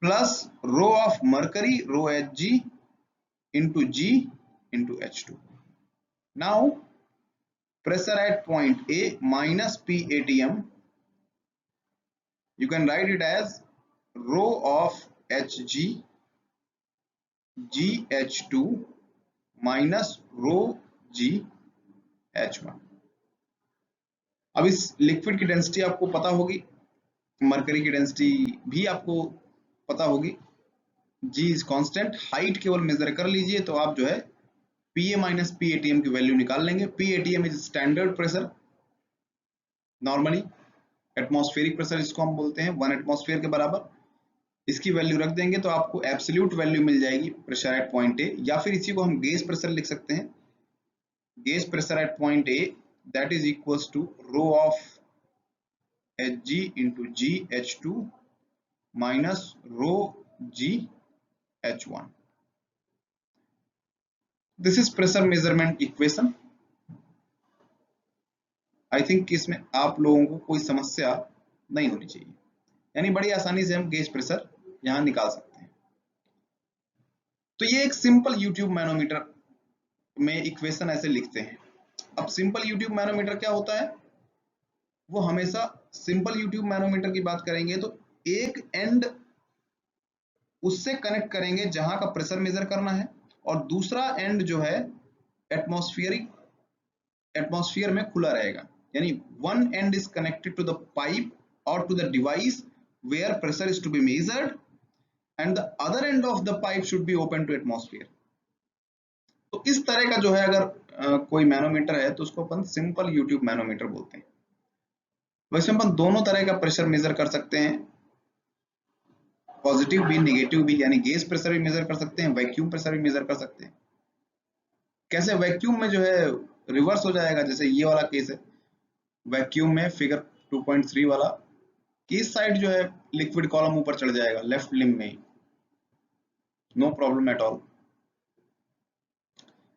plus rho of mercury rho Hg into G into H2. Now pressure at point A minus PATM, you can write it as rho of Hg GH2 minus rho GH1। अब इस लिक्विड की डेंसिटी आपको पता होगी, मरकरी की डेंसिटी भी आपको पता होगी, G इज कांस्टेंट, हाइट केवल मेजर कर लीजिए तो आप जो है PA माइनस PATM की वैल्यू निकाल लेंगे। PATM is standard pressure, normally atmospheric pressure इसको हम बोलते हैं, 1 एटमॉस्फेयर के बराबर। इसकी वैल्यू रख देंगे तो आपको एब्सोल्यूट वैल्यू मिल जाएगी प्रेशर एट पॉइंट ए, या फिर इसी को हम गेज प्रेशर लिख सकते हैं, gauge pressure at point A that is equals to rho of Hg into GH2 minus rho GH1। This is pressure measurement equation. I think इसमें आप लोगों को कोई समस्या नहीं होनी चाहिए, यानी बड़ी आसानी से हम गेज प्रेशर यहां निकाल सकते हैं। तो ये एक सिंपल यूट्यूब मैनोमीटर में इक्वेशन ऐसे लिखते हैं। अब सिंपल यूट्यूब मैनोमीटर क्या होता है, वो हमेशा सिंपल यूट्यूब मैनोमीटर की बात करेंगे तो एक एंड उससे कनेक्ट करेंगे जहां का प्रेशर मेजर करना है, और दूसरा एंड जो है एटमॉस्फेयर में खुला रहेगा, यानी one end is connected to the pipe or to the device where pressure is to be measured and the other end of the pipe should be open to atmosphere। तो इस तरह का जो है अगर कोई मैनोमीटर है तो उसको अपन सिंपल यूट्यूब मैनोमीटर बोलते हैं। वैसे अपन दोनों तरह का प्रेशर मेजर कर सकते हैं, पॉजिटिव भी नेगेटिव भी, यानी गेज प्रेशर भी मेजर कर सकते हैं, वैक्यूम प्रेशर भी मेजर कर सकते हैं। कैसे, वैक्यूम में जो है रिवर्स हो जाएगा, जैसे ये वाला केस है, वैक्यूम में फिगर 2.3 वाला, कि इस साइड जो है लिक्विड कॉलम ऊपर चढ़ जाएगा लेफ्ट लिम्ब में, नो प्रॉब्लम एट ऑल।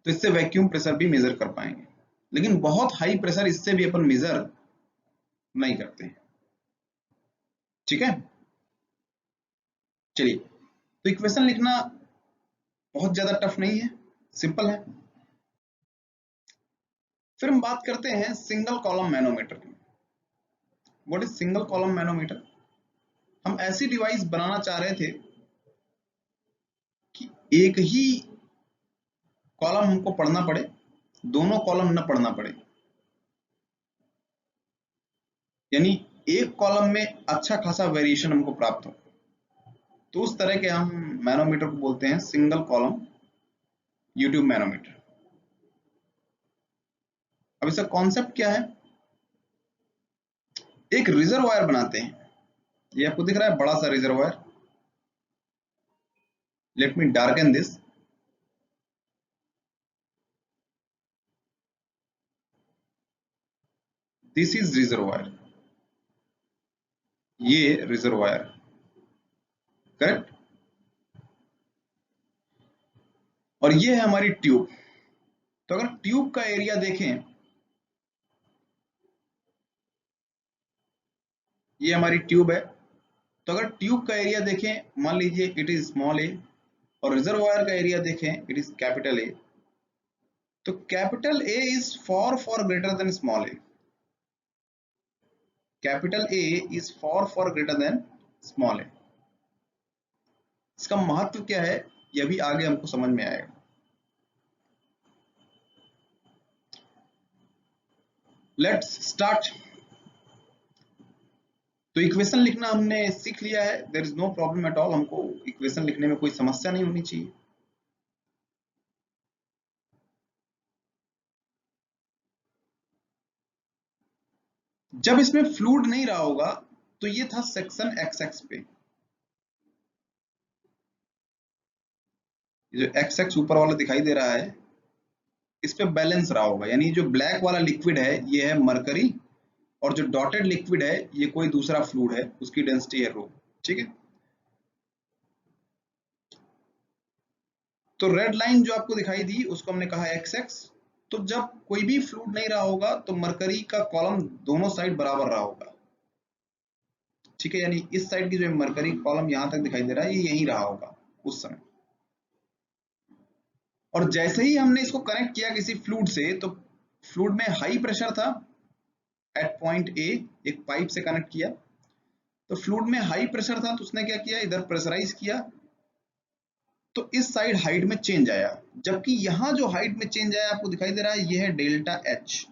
तो इससे वैक्यूम प्रेशर भी मेजर कर पाएंगे, लेकिन बहुत हाई प्रेशर इससे भी अपन मेजर नहीं करते। ठीक है, चलिए, तो इक्वेशन लिखना बहुत ज्यादा टफ नहीं है, सिंपल है। फिर हम बात करते हैं सिंगल कॉलम मैनोमीटर की। What is single column manometer? हम ऐसी डिवाइस बनाना चाह रहे थे कि एक ही कॉलम हमको पढ़ना पड़े, दोनों कॉलम न पढ़ना पड़े, यानी एक कॉलम में अच्छा खासा वेरिएशन हमको प्राप्त हो। तो उस तरह के हम मैनोमीटर को बोलते हैं सिंगल कॉलम यूट्यूब मैनोमीटर। अब इसका कॉन्सेप्ट क्या है? एक रिजर्वायर बनाते हैं, ये आपको दिख रहा है बड़ा सा reservoir. Let me darken this. This is reservoir, ये रिजर्वायर, करेक्ट। और ये है हमारी ट्यूब। तो अगर ट्यूब का एरिया देखें, ये हमारी ट्यूब है। तो अगर ट्यूब का एरिया देखें, मान लीजिए इट इज स्मॉल ए, और रिजर्वायर का एरिया देखें इट इज कैपिटल ए। तो capital A is far greater than small A. Capital A is far greater than small A. इसका महत्व क्या है, यह भी आगे हमको समझ में आएगा। Let's start. तो इक्वेशन लिखना हमने सीख लिया है, there is no problem at all. हमको इक्वेशन लिखने में कोई समस्या नहीं होनी चाहिए। जब इसमें फ्लूइड नहीं रहा होगा, तो ये था सेक्शन एक्स एक्स पे। जो एक्स एक्स ऊपर वाला दिखाई दे रहा है, इस पे बैलेंस रहा होगा, यानी जो ब्लैक वाला लिक्विड है ये है मरकरी, और जो डॉटेड लिक्विड है ये कोई दूसरा फ्लूइड है, उसकी डेंसिटी है रो। ठीक है, तो रेड लाइन जो आपको दिखाई दी उसको हमने कहा एक्स एक्स। तो जब कोई भी फ्लूइड नहीं रहा होगा तो मरकरी का कॉलम दोनों साइड बराबर रहा होगा। ठीक है, यानी इस साइड की जो मरकरी कॉलम यहां तक दिखाई दे रहा है ये यहीं रहा होगा उस समय। और जैसे ही हमने इसको कनेक्ट किया किसी फ्लूइड से, तो फ्लूइड में हाई प्रेशर था एट पॉइंट ए, एक पाइप से कनेक्ट किया। तो फ्लूइड में हाई प्रेशर था तो उसने क्या किया, इधर प्रेशराइज किया, तो इस साइड हाइट में चेंज आया। जबकि यहां जो हाइट में चेंज आया आपको दिखाई दे रहा है, ये है डेल्टा एच,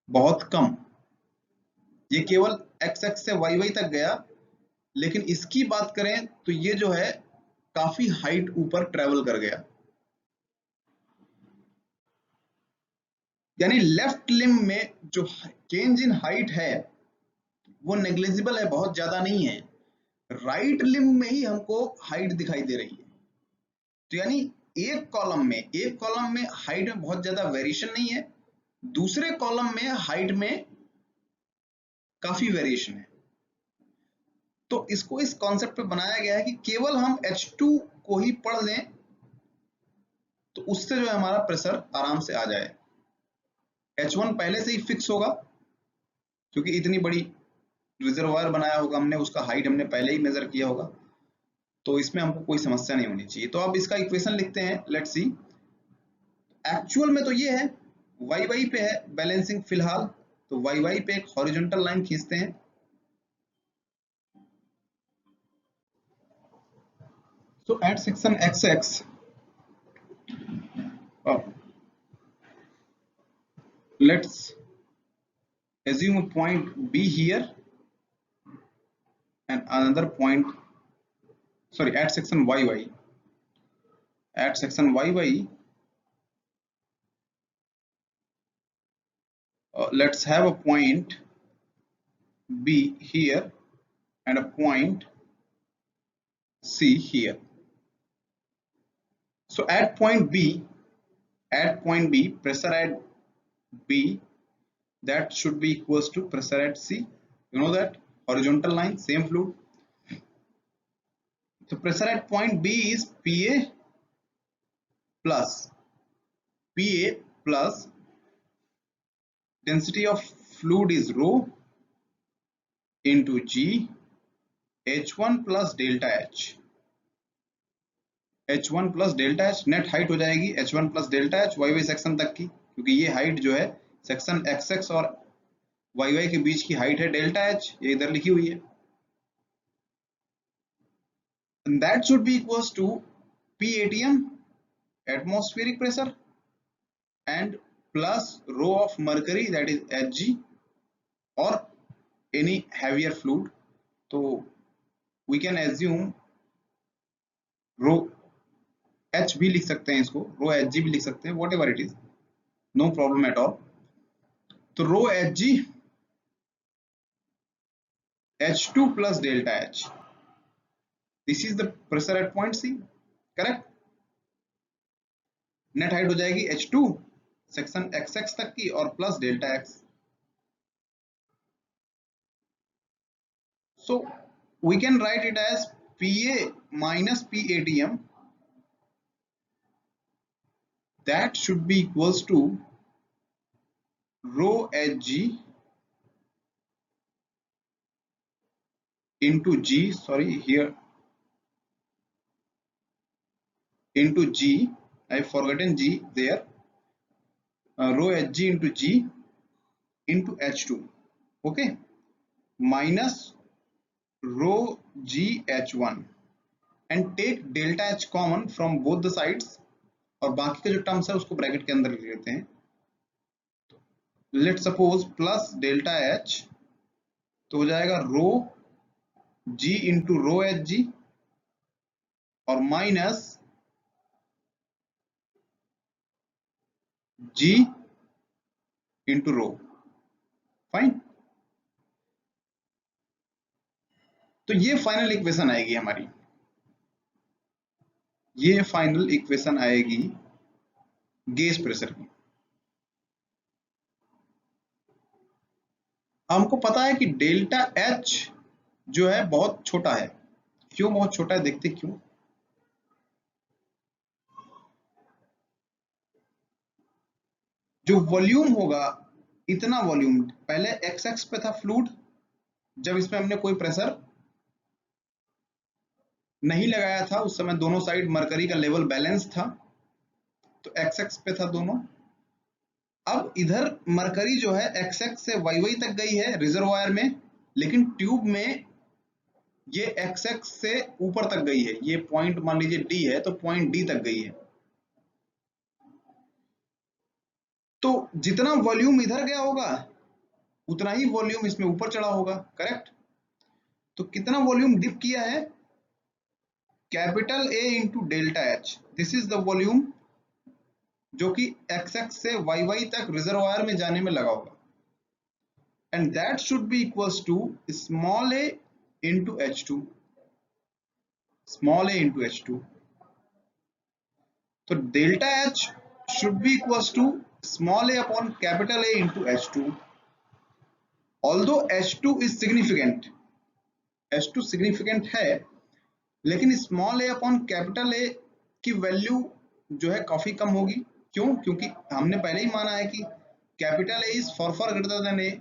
बहुत कम। ये केवल एक्स एक्स से वाई वाई तक गया, लेकिन इसकी बात करें तो ये जो है काफी हाइट ऊपर ट्रेवल कर गया। यानी लेफ्ट लिम्ब में जो चेंज इन हाइट है वो नेग्लिजिबल है, बहुत ज्यादा नहीं है। राइट लिम्ब में ही हमको हाइट दिखाई दे रही है। तो यानी एक कॉलम में हाइट में बहुत ज्यादा वेरिएशन नहीं है, दूसरे कॉलम में हाइट में काफी वेरिएशन है। तो इसको इस कॉन्सेप्ट पे बनाया गया है कि केवल हम H2 को ही पढ़ लें, तो उससे जो है हमारा प्रेशर आराम से आ जाए। H1 पहले से ही फिक्स होगा, क्योंकि इतनी बड़ी रिजर्वायर बनाया होगा हमने, उसका हाइट हमने पहले ही मेजर किया होगा, तो इसमें हमको कोई समस्या नहीं होनी चाहिए। तो अब इसका इक्वेशन लिखते हैं, लेट्स सी। एक्चुअल में तो ये है, वाई वाई पे है बैलेंसिंग फिलहाल, तो वाई वाई पे एक हॉरिजॉन्टल लाइन खींचते हैं। So at section XX, uh, let's assume a point B here and another point, sorry, at section YY. At section YY, let's have a point B here and a point C here. So at point B, pressure at B, that should be equals to pressure at C. You know that horizontal line, same fluid. So pressure at point B is PA plus density of fluid is rho into G H1 plus delta H, H1 plus delta H, net height हो जाएगी H1 plus delta H Y Y section तक की, क्योंकि ये हाइट जो है सेक्शन XX और YY के बीच की हाइट है डेल्टा एच, ये इधर लिखी हुई है। And that should be equals to PATM, atmospheric pressure, and plus rho of mercury, that is Hg, or any heavier fluid. So we can assume rho H भी लिख सकते हैं, इसको rho Hg भी लिख सकते हैं, whatever it is, no problem at all. तो rho Hg H2 plus delta H, this is the pressure at point C, correct? Net height हो जाएगी H2 सेक्शन XX तक की और plus delta X. So we can write it as PA minus PATM, that should be equals to rho Hg into G, sorry here into G, I have forgotten G there, rho Hg into G into H2, okay, minus rho G H1 and take delta H common from both the sides, और बाकी का जो टर्म्स है उसको ब्रैकेट के अंदर ले लेते हैं. Let suppose plus delta H, तो हो जाएगा रो जी इंटू रो एच जी और माइनस जी इंटू रो. फाइन. तो ये फाइनल इक्वेशन आएगी हमारी, ये फाइनल इक्वेशन आएगी गेज प्रेशर की. हमको पता है कि डेल्टा एच जो है बहुत छोटा है. क्यों बहुत छोटा है, देखते क्यों. जो वॉल्यूम होगा, इतना वॉल्यूम पहले XX पे था फ्लूइड, जब इसमें हमने कोई प्रेशर नहीं लगाया था, उस समय दोनों साइड मरकरी का लेवल बैलेंस था, तो XX पे था दोनों. अब इधर मरकरी जो है XX से YY तक गई है रिजर्वायर में, लेकिन ट्यूब में ये XX से ऊपर तक गई है. ये पॉइंट मान लीजिए D है, तो पॉइंट D तक गई है. तो जितना वॉल्यूम इधर गया होगा उतना ही वॉल्यूम इसमें ऊपर चढ़ा होगा, करेक्ट. तो कितना वॉल्यूम डिप किया है, capital A into delta H, this is the volume जो कि XX से YY तक रिजर्वायर में जाने में लगा होगा. And that should be equals to small a into H2, small a into H2. तो delta H should be equals to small a upon capital A into H2. Although H2 is significant, H2 significant है, लेकिन small a upon capital A की वैल्यू जो है काफी कम होगी. क्यों, क्योंकि हमने पहले ही माना है कि capital A is far greater then A,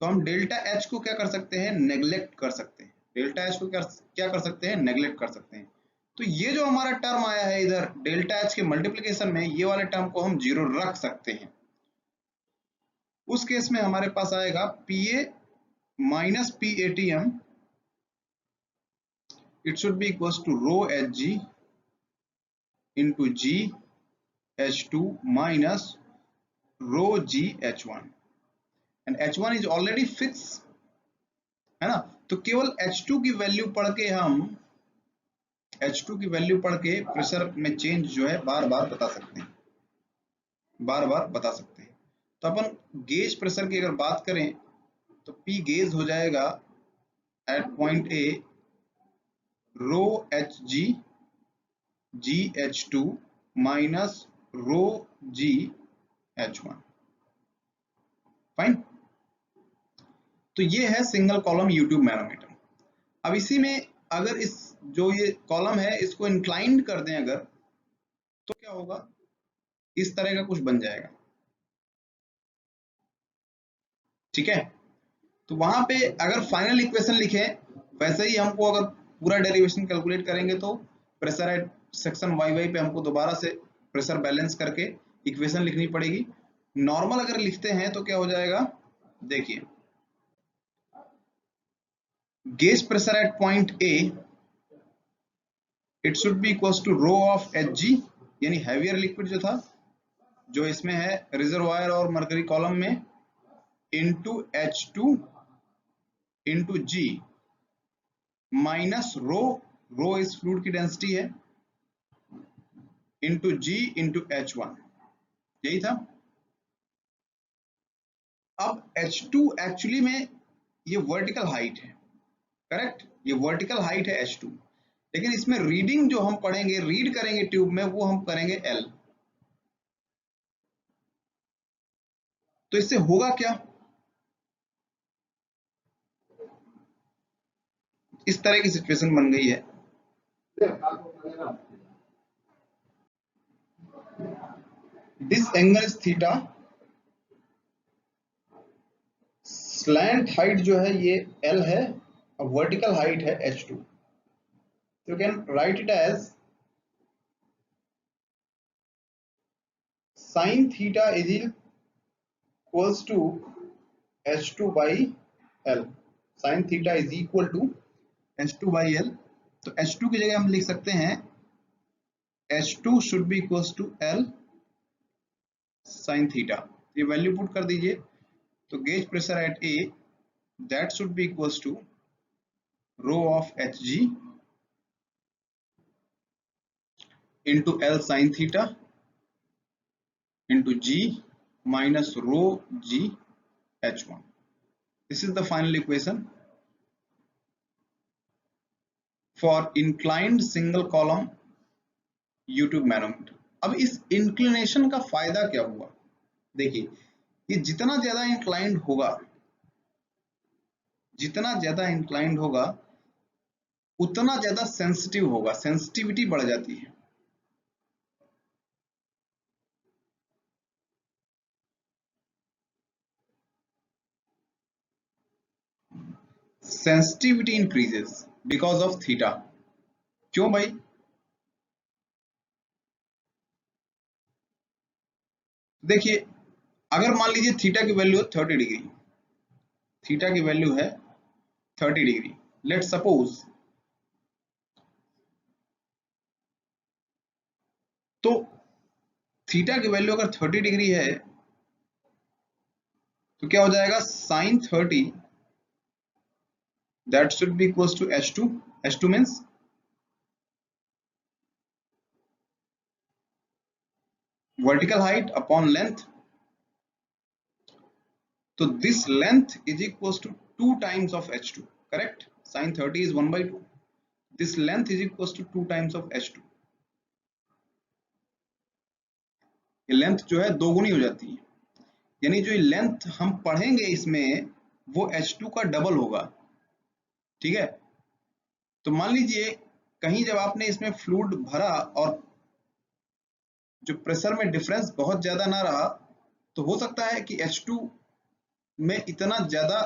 तो हम डेल्टा H को क्या कर सकते हैं, नेग्लेक्ट कर सकते हैं. डेल्टा H को क्या कर सकते हैं, नेग्लेक्ट कर सकते हैं. तो ये जो हमारा टर्म आया है इधर डेल्टा एच के मल्टीप्लिकेशन में, ये वाले टर्म को हम जीरो रख सकते हैं. उस केस में हमारे पास आएगा PA minus PATM, it should be equals to rho Hg into G H2 minus rho G H1, and H1 is already fix है ना. तो केवल H2 की वैल्यू पढ़ के हम H2 की वैल्यू पढ़ के प्रेशर में चेंज जो है बार बार बता सकते हैं, बार बार बता सकते हैं. तो अपन गेज प्रेशर की अगर बात करें तो P गेज हो जाएगा at point A rho Hg GH2 minus rho G H1. Fine. तो ये है सिंगल कॉलम यूट्यूब मैनोमीटर. अब इसी में अगर इस जो ये कॉलम है इसको इंक्लाइंड कर दें अगर, तो क्या होगा, इस तरह का कुछ बन जाएगा. ठीक है। तो वहां पे अगर फाइनल इक्वेशन लिखे वैसे ही हमको अगर पूरा डेरिवेशन कैलकुलेट करेंगे तो pressure at section Y Y पे हमको दोबारा से प्रेशर बैलेंस करके इक्वेशन लिखनी पड़ेगी। नॉर्मल अगर लिखते हैं तो क्या हो जाएगा, देखिए gauge pressure at point A it should be equals to rho of H G, यानी हैवियर लिक्विड जो था जो इसमें है रिजर्वायर और मर्करी कॉलम में, इंटू H2 इंटू जी माइनस रो, रो इस फ्लूइड की डेंसिटी है, इंटू जी इंटू H1, यही था। अब H2 एक्चुअली में ये वर्टिकल हाइट है, करेक्ट, ये वर्टिकल हाइट है H2, लेकिन इसमें रीडिंग जो हम पढ़ेंगे, रीड करेंगे ट्यूब में, वो हम करेंगे L। तो इससे होगा क्या, इस तरह की सिचुएशन बन गई है। This angle is theta, slant height जो है ये L है और वर्टिकल हाइट है H2। तो you can write it as sin theta is equals to H2 by L। sin theta is equal to H2 by L। तो H2 की जगह हम लिख सकते हैं H2 should be equals to L sin theta। ये वैल्यू पुट कर दीजिए, तो gauge pressure eight A that should be equals to rho of Hg into L sin theta into G minus rho G H1। This is the final equation for inclined single column U tube manometer. अब इस इंक्लिनेशन का फायदा क्या हुआ, देखिए ये जितना ज्यादा इंक्लाइंड होगा, जितना ज्यादा इंक्लाइंड होगा उतना ज्यादा सेंसिटिव होगा, सेंसिटिविटी बढ़ जाती है। Sensitivity increases because of theta. क्यों भाई, देखिए अगर मान लीजिए थीटा की वैल्यू है 30 डिग्री, थीटा की वैल्यू है 30 डिग्री, लेट सपोज, तो थीटा की वैल्यू अगर 30 डिग्री है तो क्या हो जाएगा, sign 30 that should be equals to H2। H2 means vertical height upon length, so this length is equals to 2 times of H2, correct, sin 30 is 1 by 2, this length is equals to 2 times of H2। ये लेंथ जो है दोगुनी हो जाती है, यानी जो लेंथ हम पढ़ेंगे इसमें वो H2 का डबल होगा, ठीक है। तो मान लीजिए कहीं जब आपने इसमें फ्लूइड भरा और जो प्रेशर में डिफरेंस बहुत ज्यादा ना रहा, तो हो सकता है कि H2 में इतना ज्यादा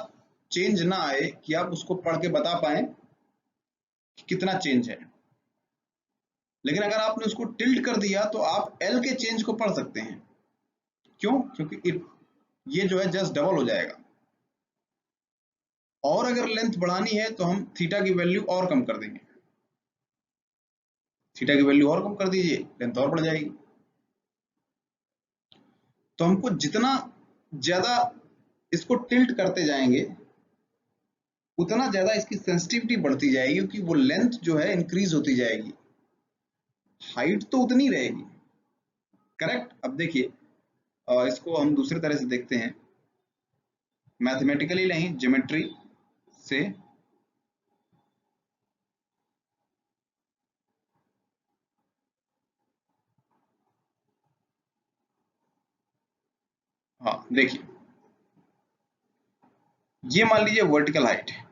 चेंज ना आए कि आप उसको पढ़ के बता पाए कि कितना चेंज है। लेकिन अगर आपने उसको टिल्ट कर दिया तो आप L के चेंज को पढ़ सकते हैं। क्यों, क्योंकि ये जो है जस्ट डबल हो जाएगा। और अगर लेंथ बढ़ानी है तो हम थीटा की वैल्यू और कम कर देंगे, थीटा की वैल्यू और कम कर दीजिए, लेंथ और बढ़ जाएगी। तो हमको जितना ज्यादा इसको टिल्ट करते जाएंगे उतना ज्यादा इसकी सेंसिटिविटी बढ़ती जाएगी, क्योंकि वो लेंथ जो है इंक्रीज होती जाएगी, हाइट तो उतनी रहेगी, करेक्ट। अब देखिए इसको हम दूसरे तरह से देखते हैं, मैथमेटिकली नहीं, ज्योमेट्री से। हाँ देखिए, ये मान लीजिए वर्टिकल हाइट है,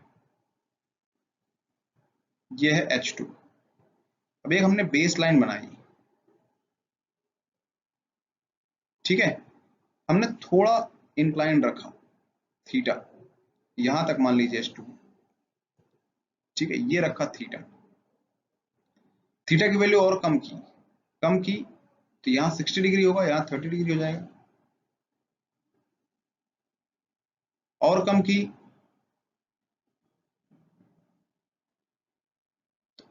ये है H2। अब एक हमने बेस लाइन बनाई, ठीक है, हमने थोड़ा इंक्लाइन रखा, थीटा, यहां तक मान लीजिए S2, ठीक है, ये रखा थीटा। थीटा की वैल्यू और कम की तो यहाँ 60 डिग्री होगा, यहाँ 30 डिग्री हो जाएगा। और कम की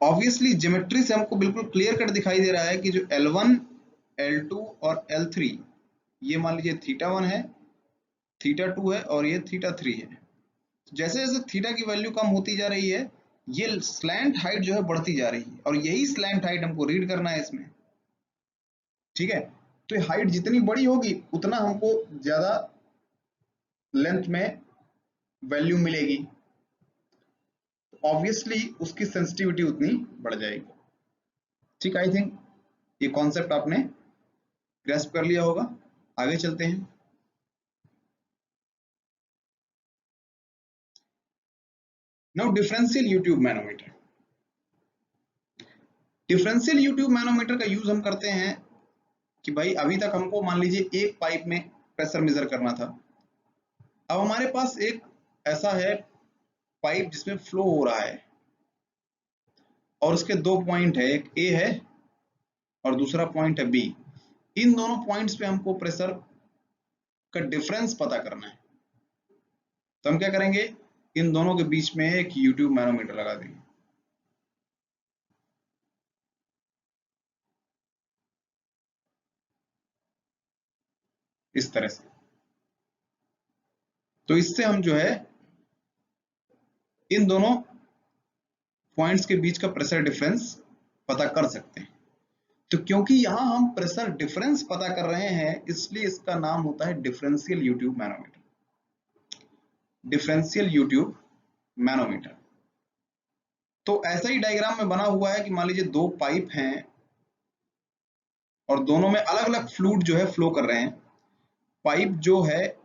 ऑब्वियसली ज्योमेट्री से हमको बिल्कुल क्लियर कट दिखाई दे रहा है कि जो L1, L2 और L3 ये मान लीजिए θ1 है, θ2 है और ये θ3 है। जैसे जैसे थीटा की वैल्यू कम होती जा रही है, ये स्लैंट हाइट जो है बढ़ती जा रही है, और यही स्लैंट हाइट हमको रीड करना है इसमें, ठीक है। तो ये हाइट जितनी बड़ी होगी उतना हमको ज्यादा लेंथ में वैल्यू मिलेगी, ऑब्वियसली उसकी सेंसिटिविटी उतनी बढ़ जाएगी। ठीक, आई थिंक ये कॉन्सेप्ट आपने ग्रैस्प कर लिया होगा। आगे चलते हैं। Now differential U tube manometer. Differential U tube manometer का यूज हम करते हैं कि भाई अभी तक हमको मान लीजिए एक पाइप में प्रेशर मेजर करना था। अब हमारे पास एक ऐसा है पाइप जिसमें फ्लो हो रहा है और उसके दो पॉइंट है, एक ए है और दूसरा पॉइंट है बी। इन दोनों पॉइंट्स पे हमको प्रेशर का डिफरेंस पता करना है। तो हम क्या करेंगे, इन दोनों के बीच में एक यूट्यूब मैनोमीटर लगा देंगे। इस तरह से। तो इससे हम जो है इन दोनों पॉइंट्स के बीच का प्रेशर डिफरेंस पता कर सकते हैं। तो क्योंकि यहां हम प्रेशर डिफरेंस पता कर रहे हैं, इसलिए इसका नाम होता है differential U tube manometer. Differential U tube manometer. तो ऐसा ही डायग्राम में बना हुआ है कि मान लीजिए दो पाइप हैं और दोनों में अलग अलग फ्लूइड जो है फ्लो कर रहे हैं। पाइप जो है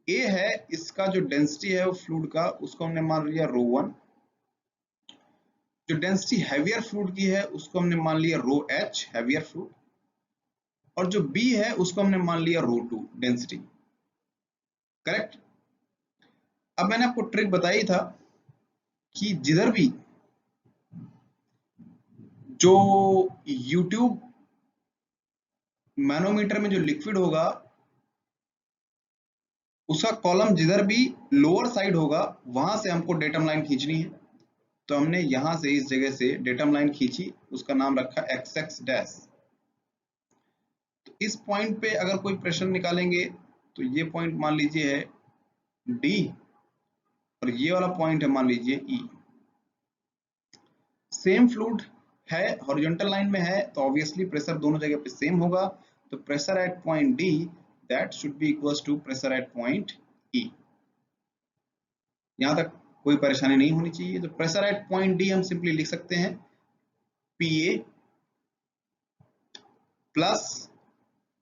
ए है, इसका जो डेंसिटी है वो फ्लूइड का, उसको हमने मान लिया ρ1। जो डेंसिटी हैवियर फ्लूइड की है उसको हमने मान लिया ρh, हैवियर फ्लूइड। और जो बी है उसको हमने मान लिया ρ2, डेंसिटी। करेक्ट। अब मैंने आपको ट्रिक बताई था कि जिधर भी जो यूट्यूब मैनोमीटर में जो लिक्विड होगा उसका कॉलम जिधर भी लोअर साइड होगा वहां से हमको डेटम लाइन खींचनी है। तो हमने यहां से इस जगह से डेटम लाइन खींची, उसका नाम रखा XX डैश। तो इस पॉइंट पे अगर कोई प्रेशर निकालेंगे तो ये पॉइंट मान लीजिए है D और ये वाला पॉइंट है मान लीजिए E। सेम फ्लूइड है, हॉरिजॉन्टल लाइन में है, तो ऑब्वियसली प्रेशर दोनों जगह पे सेम होगा। तो pressure at point D that should be equals to pressure at point E। यहां तक कोई परेशानी नहीं होनी चाहिए। तो प्रेशर एट पॉइंट D हम सिंपली लिख सकते हैं PA plus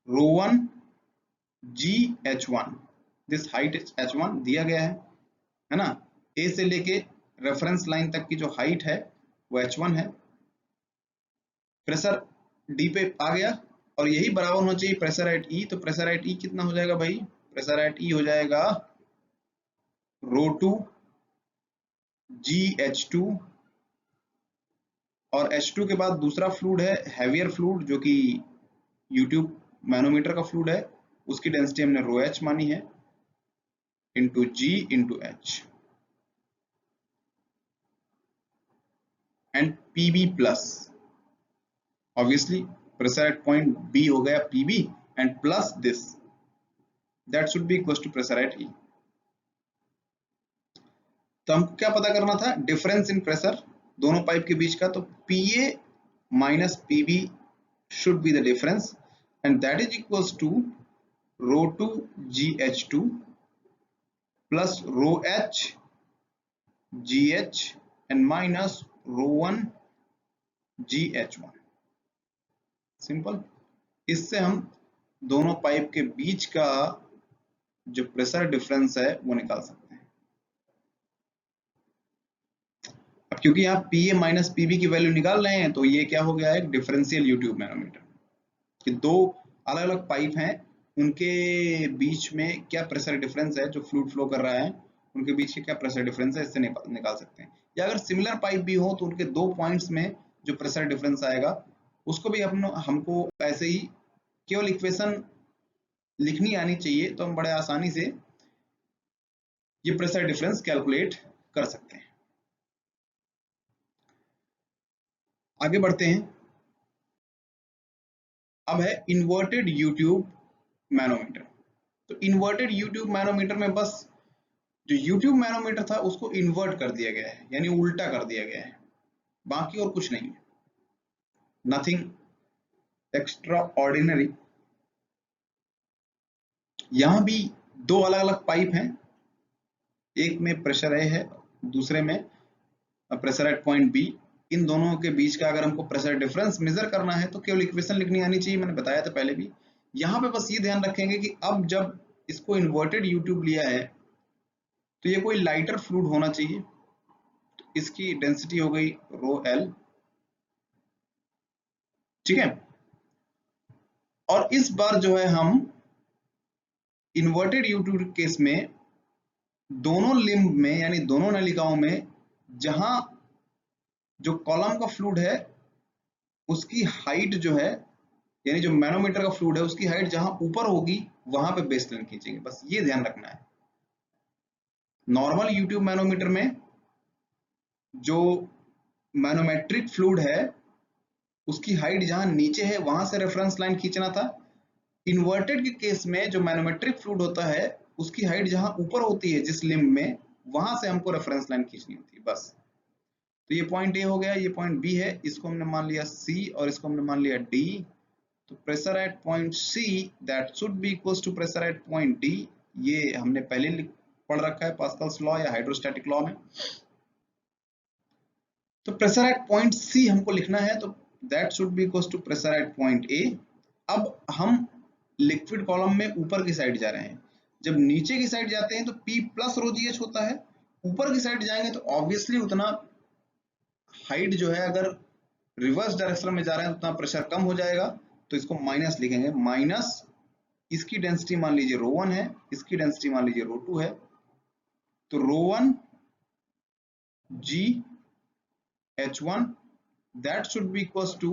ρ1 GH1। This height H1 दिया गया है ना। A से लेके रेफरेंस लाइन तक की जो हाइट है वो H1 है। प्रेशर D पे आ गया और यही बराबर होना चाहिए प्रेशर एट E। तो प्रेशर एट E कितना हो जाएगा भाई, प्रेशर एट E हो जाएगा ρ2 GH2 और H2 के बाद दूसरा फ्लूइड है हैवियर फ्लूइड जो कि यूट्यूब मैनोमीटर का फ्लूइड है, उसकी डेंसिटी हमने ρh मानी है into G into H and PB plus obviously pressure at point B हो गया PB and plus this that should be equal to pressure at E। तो हमको क्या पता करना था, डिफरेंस इन प्रेशर दोनों पाइप के बीच का। तो PA minus PB should be the difference and that is equals to ρ2 GH2 plus ρh GH and minus ρ1 GH1। Simple. इससे हम दोनों पाइप के बीच का जो प्रेशर डिफरेंस है वो निकाल सकते हैं। अब क्योंकि यहाँ PA माइनस PB की वैल्यू निकाल रहे हैं तो ये क्या हो गया है, डिफरेंशियल यूट्यूब मैनोमीटर। कि दो अलग अलग पाइप हैं उनके बीच में क्या प्रेशर डिफरेंस है, जो फ्लूइड फ्लो कर रहा है उनके बीच के क्या प्रेशर डिफरेंस है, इससे निकाल सकते हैं। या अगर सिमिलर पाइप भी हो तो उनके दो पॉइंट्स में जो प्रेशर डिफरेंस आएगा उसको भी हमको ऐसे ही केवल इक्वेशन लिखनी आनी चाहिए, तो हम बड़े आसानी से ये प्रेशर डिफरेंस कैलकुलेट कर सकते हैं। आगे बढ़ते हैं। अब है इन्वर्टेड यूट्यूब मैनोमीटर। तो इन्वर्टेड यूट्यूब मैनोमीटर में बस जो यूट्यूब मैनोमीटर था उसको इन्वर्ट कर दिया गया है, यानी उल्टा कर दिया गया है, बाकी और कुछ नहीं है, नथिंग एक्स्ट्रा ऑर्डिनरी। यहां भी दो अलग अलग पाइप हैं, एक में प्रेशर ए है, दूसरे में प्रेशर एट पॉइंट बी। इन दोनों के बीच का अगर हमको प्रेशर डिफरेंस मेजर करना है तो केवल इक्वेशन लिखनी आनी चाहिए, मैंने बताया था पहले भी। यहाँ पे बस ये ध्यान रखेंगे कि अब जब इसको इन्वर्टेड यूट्यूब लिया है तो ये कोई लाइटर फ्लूइड होना चाहिए, तो इसकी डेंसिटी हो गई रो एल, ठीक है। और इस बार जो है हम इन्वर्टेड यूट्यूब केस में दोनों लिम्ब में यानी दोनों नलिकाओं में जहां जो कॉलम का फ्लूइड है उसकी हाइट जो है, यानी जो मैनोमीटर का फ्लूइड है उसकी हाइट जहां ऊपर होगी वहां पे बेसलाइन खींचेंगे, बस ये ध्यान रखना है। नॉर्मल यूट्यूब मैनोमीटर में जो मैनोमेट्रिक फ्लूइड है उसकी हाइट जहां नीचे है वहां से रेफरेंस लाइन खींचना था। इन्वर्टेड के केस में जो मैनोमेट्रिक फ्लूइड होता है उसकी हाइट जहां ऊपर होती है जिस लिम्ब में, वहां से हमको रेफरेंस लाइन खींचनी होती है, बस। तो ये पॉइंट ए हो गया, ये पॉइंट बी है, इसको हमने मान लिया सी और इसको हमने मान लिया डी। तो pressure at point C that should be equals to pressure at point D, ये हमने पहले पढ़ रखा है पास्कल्स लॉ या हाइड्रोस्टैटिक लॉ में। तो प्रेशर एट पॉइंट सी हमको लिखना है, तो that should be equals to pressure at point A. अब हम लिक्विड कॉलम में ऊपर की साइड जा रहे हैं, जब नीचे की साइड जाते हैं तो P plus rho G H होता है, ऊपर की साइड जाएंगे तो ऑब्वियसली उतना हाइट जो है, अगर रिवर्स डायरेक्शन में जा रहे हैं तो उतना प्रेशर कम हो जाएगा, तो इसको माइनस लिखेंगे, माइनस इसकी डेंसिटी मान लीजिए रो 1 है, इसकी डेंसिटी मान लीजिए रो 2 है, तो रो 1 जी H1 that should be equals to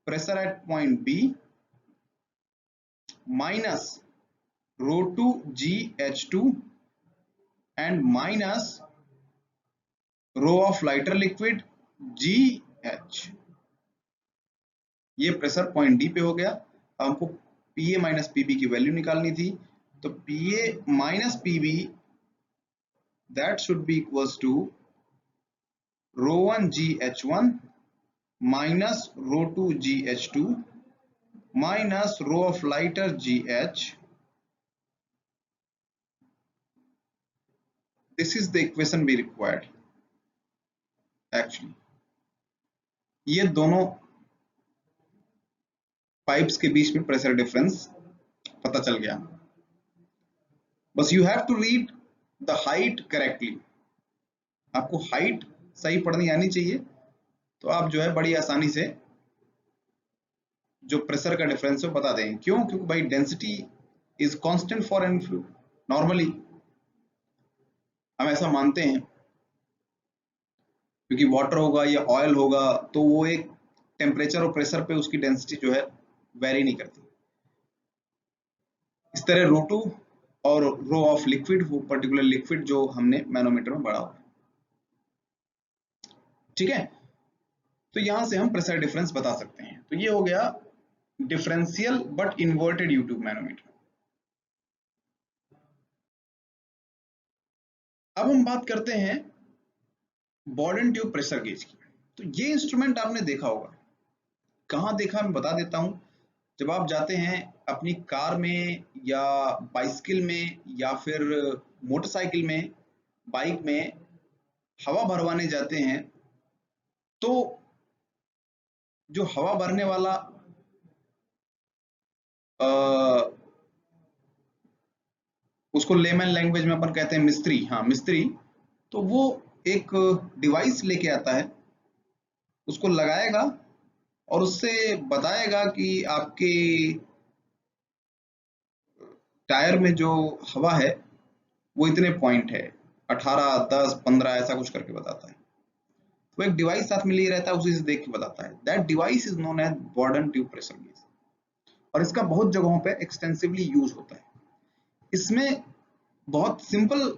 pressure at point B minus rho 2 GH2 and minus rho of lighter liquid GH। ये प्रेशर पॉइंट डी पे हो गया। अब हमको PA माइनस PB की वैल्यू निकालनी थी, तो PA minus PB that should be equals to rho 1 GH1 minus rho 2 GH2 minus rho of lighter GH। This is the equation we required actually। ये दोनों पाइप्स के बीच में प्रेशर डिफरेंस पता चल गया। बस you have to read the height correctly, आपको हाइट सही पढ़नी आनी चाहिए, तो आप जो है बड़ी आसानी से जो प्रेशर का डिफरेंस है बता देंगे। क्यों? क्योंकि भाई density is constant for any fluid, normally हम ऐसा मानते हैं, क्योंकि वाटर होगा या ऑयल होगा तो वो एक टेम्परेचर और प्रेशर पे उसकी डेंसिटी जो है वेरी नहीं करती। इस तरह रो 2 और रो ऑफ लिक्विड, वो पर्टिकुलर लिक्विड जो हमने मैनोमीटर में बढ़ा हुआ, ठीक है। तो यहां से हम प्रेशर डिफरेंस बता सकते हैं। तो ये हो गया differential but inverted U tube manometer. अब हम बात करते हैं बॉर्डन ट्यूब प्रेशर गेज की। तो ये इंस्ट्रूमेंट आपने देखा होगा, कहाँ देखा मैं बता देता हूं। जब आप जाते हैं अपनी कार में या बाइसिकल में या फिर मोटरसाइकिल में, बाइक में हवा भरवाने जाते हैं, तो जो हवा भरने वाला उसको लेमन लैंग्वेज में अपन कहते हैं मिस्त्री, हाँ मिस्त्री, तो वो एक डिवाइस लेके आता है, उसको लगाएगा और उससे बताएगा कि आपके टायर में जो हवा है वो इतने पॉइंट है, 18, 10, 15 ऐसा कुछ करके बताता है। तो एक डिवाइस साथ में लिए रहता है, उसी से देख के बताता है। That device is known as Bourdon tube pressure gauge, और इसका बहुत जगहों पे एक्सटेंसिवली यूज होता है। इसमें बहुत सिंपल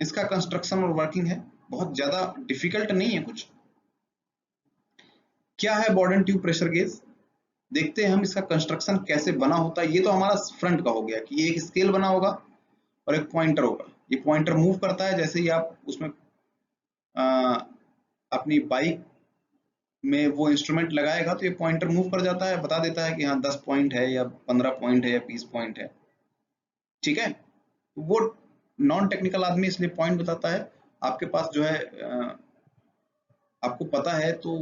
इसका कंस्ट्रक्शन और वर्किंग है, बहुत ज्यादा डिफिकल्ट नहीं है कुछ। क्या है बॉर्डन ट्यूब प्रेशर गेज, देखते हैं हम इसका कंस्ट्रक्शन कैसे बना होता है। ये तो हमारा फ्रंट का हो गया कि ये एक स्केल बना होगा और एक पॉइंटर होगा। ये पॉइंटर मूव करता है, जैसे ही आप उसमें अपनी बाइक में वो इंस्ट्रूमेंट लगाएगा तो ये पॉइंटर मूव कर जाता है, बता देता है कि हाँ 10 पॉइंट है या 15 पॉइंट है या 20 पॉइंट है। ठीक है, वो नॉन टेक्निकल आदमी इसलिए पॉइंट बताता है। आपके पास जो है आपको पता है तो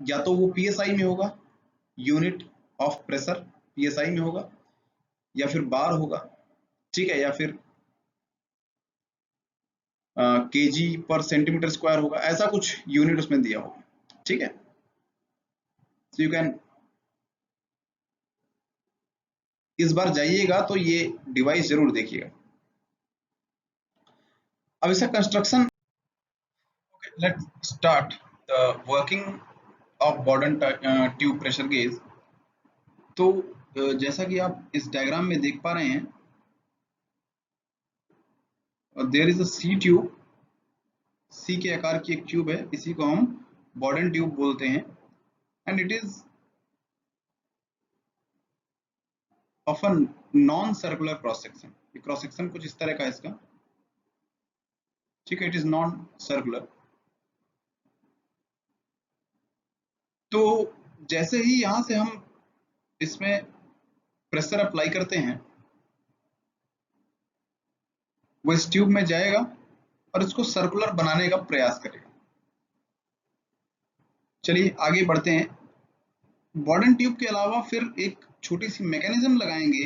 या तो वो पीएसआई में होगा, यूनिट ऑफ प्रेशर पीएसआई में होगा, या फिर बार होगा, ठीक है, या फिर केजी पर सेंटीमीटर स्क्वायर होगा, ऐसा कुछ यूनिट उसमें दिया होगा। ठीक है, सो यू कैन इस बार जाइएगा तो ये डिवाइस जरूर देखिएगा। अब इसका construction, let's start the working of Bourdon tube pressure gauge. तो जैसा कि आप इस डायग्राम में देख पा रहे हैं, there is a C tube, C के आकार की एक ट्यूब है, इसी को हम बॉर्डन ट्यूब बोलते हैं। And it is of a non circular cross section. ये क्रॉस सेक्शन कुछ इस तरह का है इसका, ठीक है, इट इज नॉन सर्कुलर। तो जैसे ही यहां से हम इसमें प्रेशर अप्लाई करते हैं, वो इस ट्यूब में जाएगा और इसको सर्कुलर बनाने का प्रयास करेगा। चलिए आगे बढ़ते हैं। बॉर्डन ट्यूब के अलावा फिर एक छोटी सी मैकेनिज्म लगाएंगे।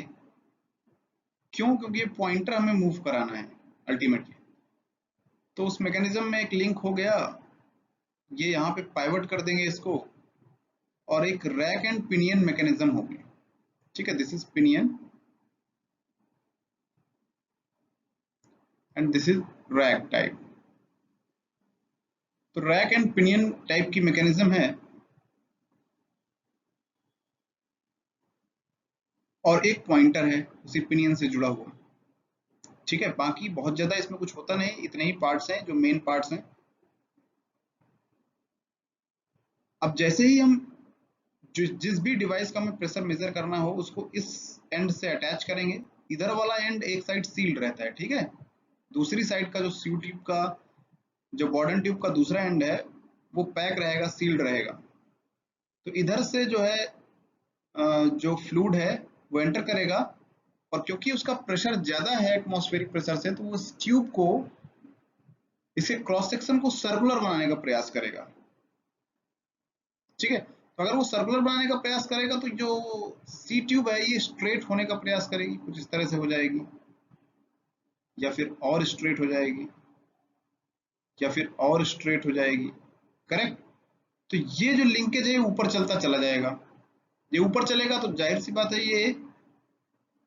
क्यों? क्योंकि ये पॉइंटर हमें मूव कराना है अल्टीमेटली। तो उस मैकेनिज्म में एक लिंक हो गया, ये यहाँ पे पाइवट कर देंगे इसको, और एक रैक एंड पिनियन मैकेनिज्म हो गया। ठीक है, this is pinion and this is rack type. तो रैक एंड पिनियन टाइप की मैकेनिज्म है, और एक पॉइंटर है उसी पिनियन से जुड़ा हुआ। ठीक है, बाकी बहुत ज्यादा इसमें कुछ होता नहीं, इतने ही पार्ट्स हैं जो मेन पार्ट्स हैं। अब जैसे ही हम जिस भी डिवाइस का हमें प्रेशर मेजर करना हो उसको इस एंड से अटैच करेंगे। इधर वाला एंड एक साइड सील्ड रहता है, ठीक है, दूसरी साइड का जो सी ट्यूब का, जो बॉर्डन ट्यूब का दूसरा एंड है, वो पैक रहेगा, सील्ड रहेगा। तो इधर से जो है जो फ्लूइड है वो एंटर करेगा, और क्योंकि उसका प्रेशर ज्यादा है एटमॉस्फेरिक प्रेशर से, तो वो इस ट्यूब को, इसे क्रॉस सेक्शन को सर्कुलर बनाने का प्रयास करेगा। ठीक है, तो अगर वो सर्कुलर बनाने का प्रयास करेगा तो जो सी ट्यूब है ये स्ट्रेट होने का प्रयास करेगी, कुछ इस तरह से हो जाएगी, या फिर और स्ट्रेट हो जाएगी, या फिर और स्ट्रेट हो जाएगी। करेक्ट? तो ये जो लिंकेज है ऊपर चलता चला जाएगा। ये ऊपर चलेगा तो जाहिर सी बात है ये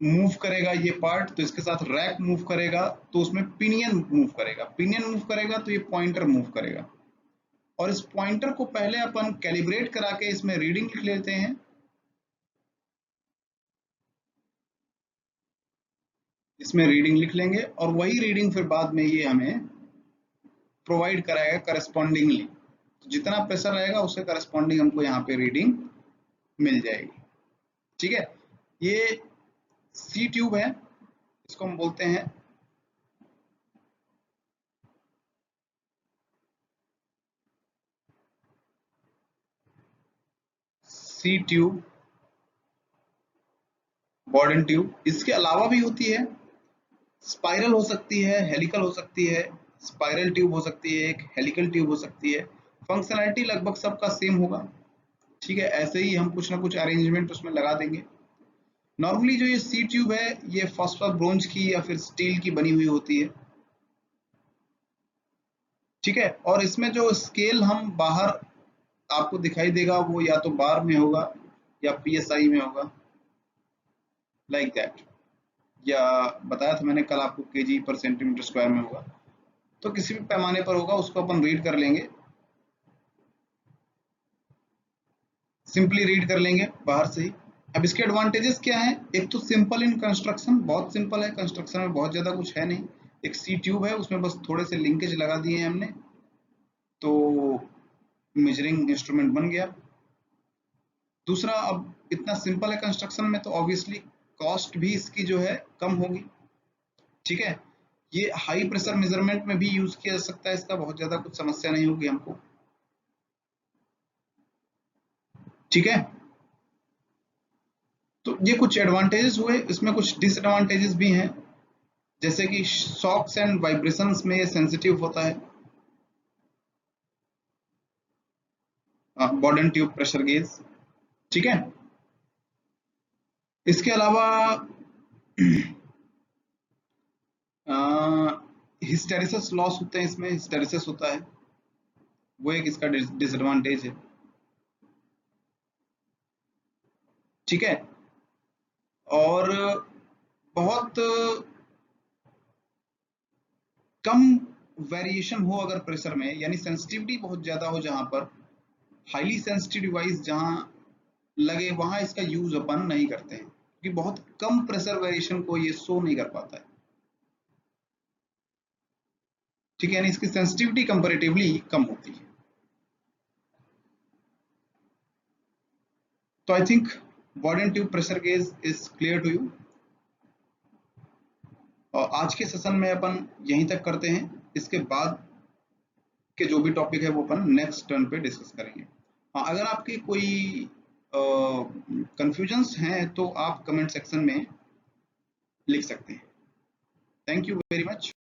मूव करेगा ये पार्ट, तो इसके साथ रैक मूव करेगा, तो उसमें पिनियन मूव करेगा, पिनियन मूव करेगा तो ये पॉइंटर मूव करेगा। और इस पॉइंटर को पहले अपन कैलिब्रेट करा के इसमें रीडिंग लिख लेते हैं। इसमें रीडिंग लिख लेंगे और वही रीडिंग फिर बाद में ये हमें प्रोवाइड कराएगा करस्पॉन्डिंगली। तो जितना प्रेशर रहेगा उसके करस्पॉन्डिंग हमको यहाँ पे रीडिंग मिल जाएगी। ठीक है, ये सी ट्यूब है, इसको हम बोलते हैं सी ट्यूब, बॉर्डन ट्यूब। इसके अलावा भी होती है, स्पाइरल हो सकती है, हेलिकल हो सकती है, स्पाइरल ट्यूब हो सकती है, एक हेलिकल ट्यूब हो सकती है। फंक्शनैलिटी लगभग सबका सेम होगा। ठीक है, ऐसे ही हम कुछ ना कुछ अरेंजमेंट उसमें लगा देंगे। नॉर्मली जो ये सी ट्यूब है ये फॉस्फोरस ब्रोंज की या फिर स्टील की बनी हुई होती है। ठीक है, और इसमें जो स्केल हम बाहर आपको दिखाई देगा वो या तो बार में होगा या पीएसआई में होगा, लाइक दैट। या बताया था मैंने कल आपको केजी पर सेंटीमीटर स्क्वायर में होगा, तो किसी भी पैमाने पर होगा उसको अपन रीड कर लेंगे, सिंपली रीड कर लेंगे बाहर से ही। अब इसके एडवांटेजेस क्या हैं? एक तो सिंपल इन कंस्ट्रक्शन, बहुत सिंपल है कंस्ट्रक्शन में, बहुत ज्यादा कुछ है नहीं। एक सी ट्यूब है, उसमें बस थोड़े से लिंकेज लगा दिए हैं हमने, तो मेजरिंग इंस्ट्रूमेंट बन गया। दूसरा, अब इतना सिंपल है कंस्ट्रक्शन में, तो ऑब्वियसली कॉस्ट भी इसकी जो है कम होगी। ठीक है, ये हाई प्रेशर मेजरमेंट में भी यूज किया जा सकता है इसका, बहुत ज्यादा कुछ समस्या नहीं होगी हमको। ठीक है, तो ये कुछ एडवांटेजेस हुए, इसमें कुछ डिसएडवांटेजेस भी हैं, जैसे कि शॉक्स एंड वाइब्रेशंस में ये सेंसिटिव होता है, बॉर्डन ट्यूब प्रेशर गेज। ठीक है, इसके अलावा हिस्टेरिसिस लॉस होते हैं इसमें, हिस्टेरिसिस होता है, वो एक इसका डिसएडवांटेज है। ठीक है, और बहुत कम वेरिएशन हो अगर प्रेशर में, यानी सेंसिटिविटी बहुत ज्यादा हो, जहां पर हाईली सेंसिटिव डिवाइस जहां लगे वहां इसका यूज अपन नहीं करते हैं, क्योंकि बहुत कम प्रेशर वेरिएशन को ये शो नहीं कर पाता है। ठीक है, यानी इसकी सेंसिटिविटी कंपैरेटिवली कम होती है। तो I think Bourdon tube pressure gauge is clear to you. और आज के सेशन में अपन यहीं तक करते हैं, इसके बाद के जो भी टॉपिक है वो अपन नेक्स्ट टर्न पे डिस्कस करेंगे। हाँ, अगर आपकी कोई कंफ्यूजन्स हैं तो आप कमेंट सेक्शन में लिख सकते हैं। Thank you very much.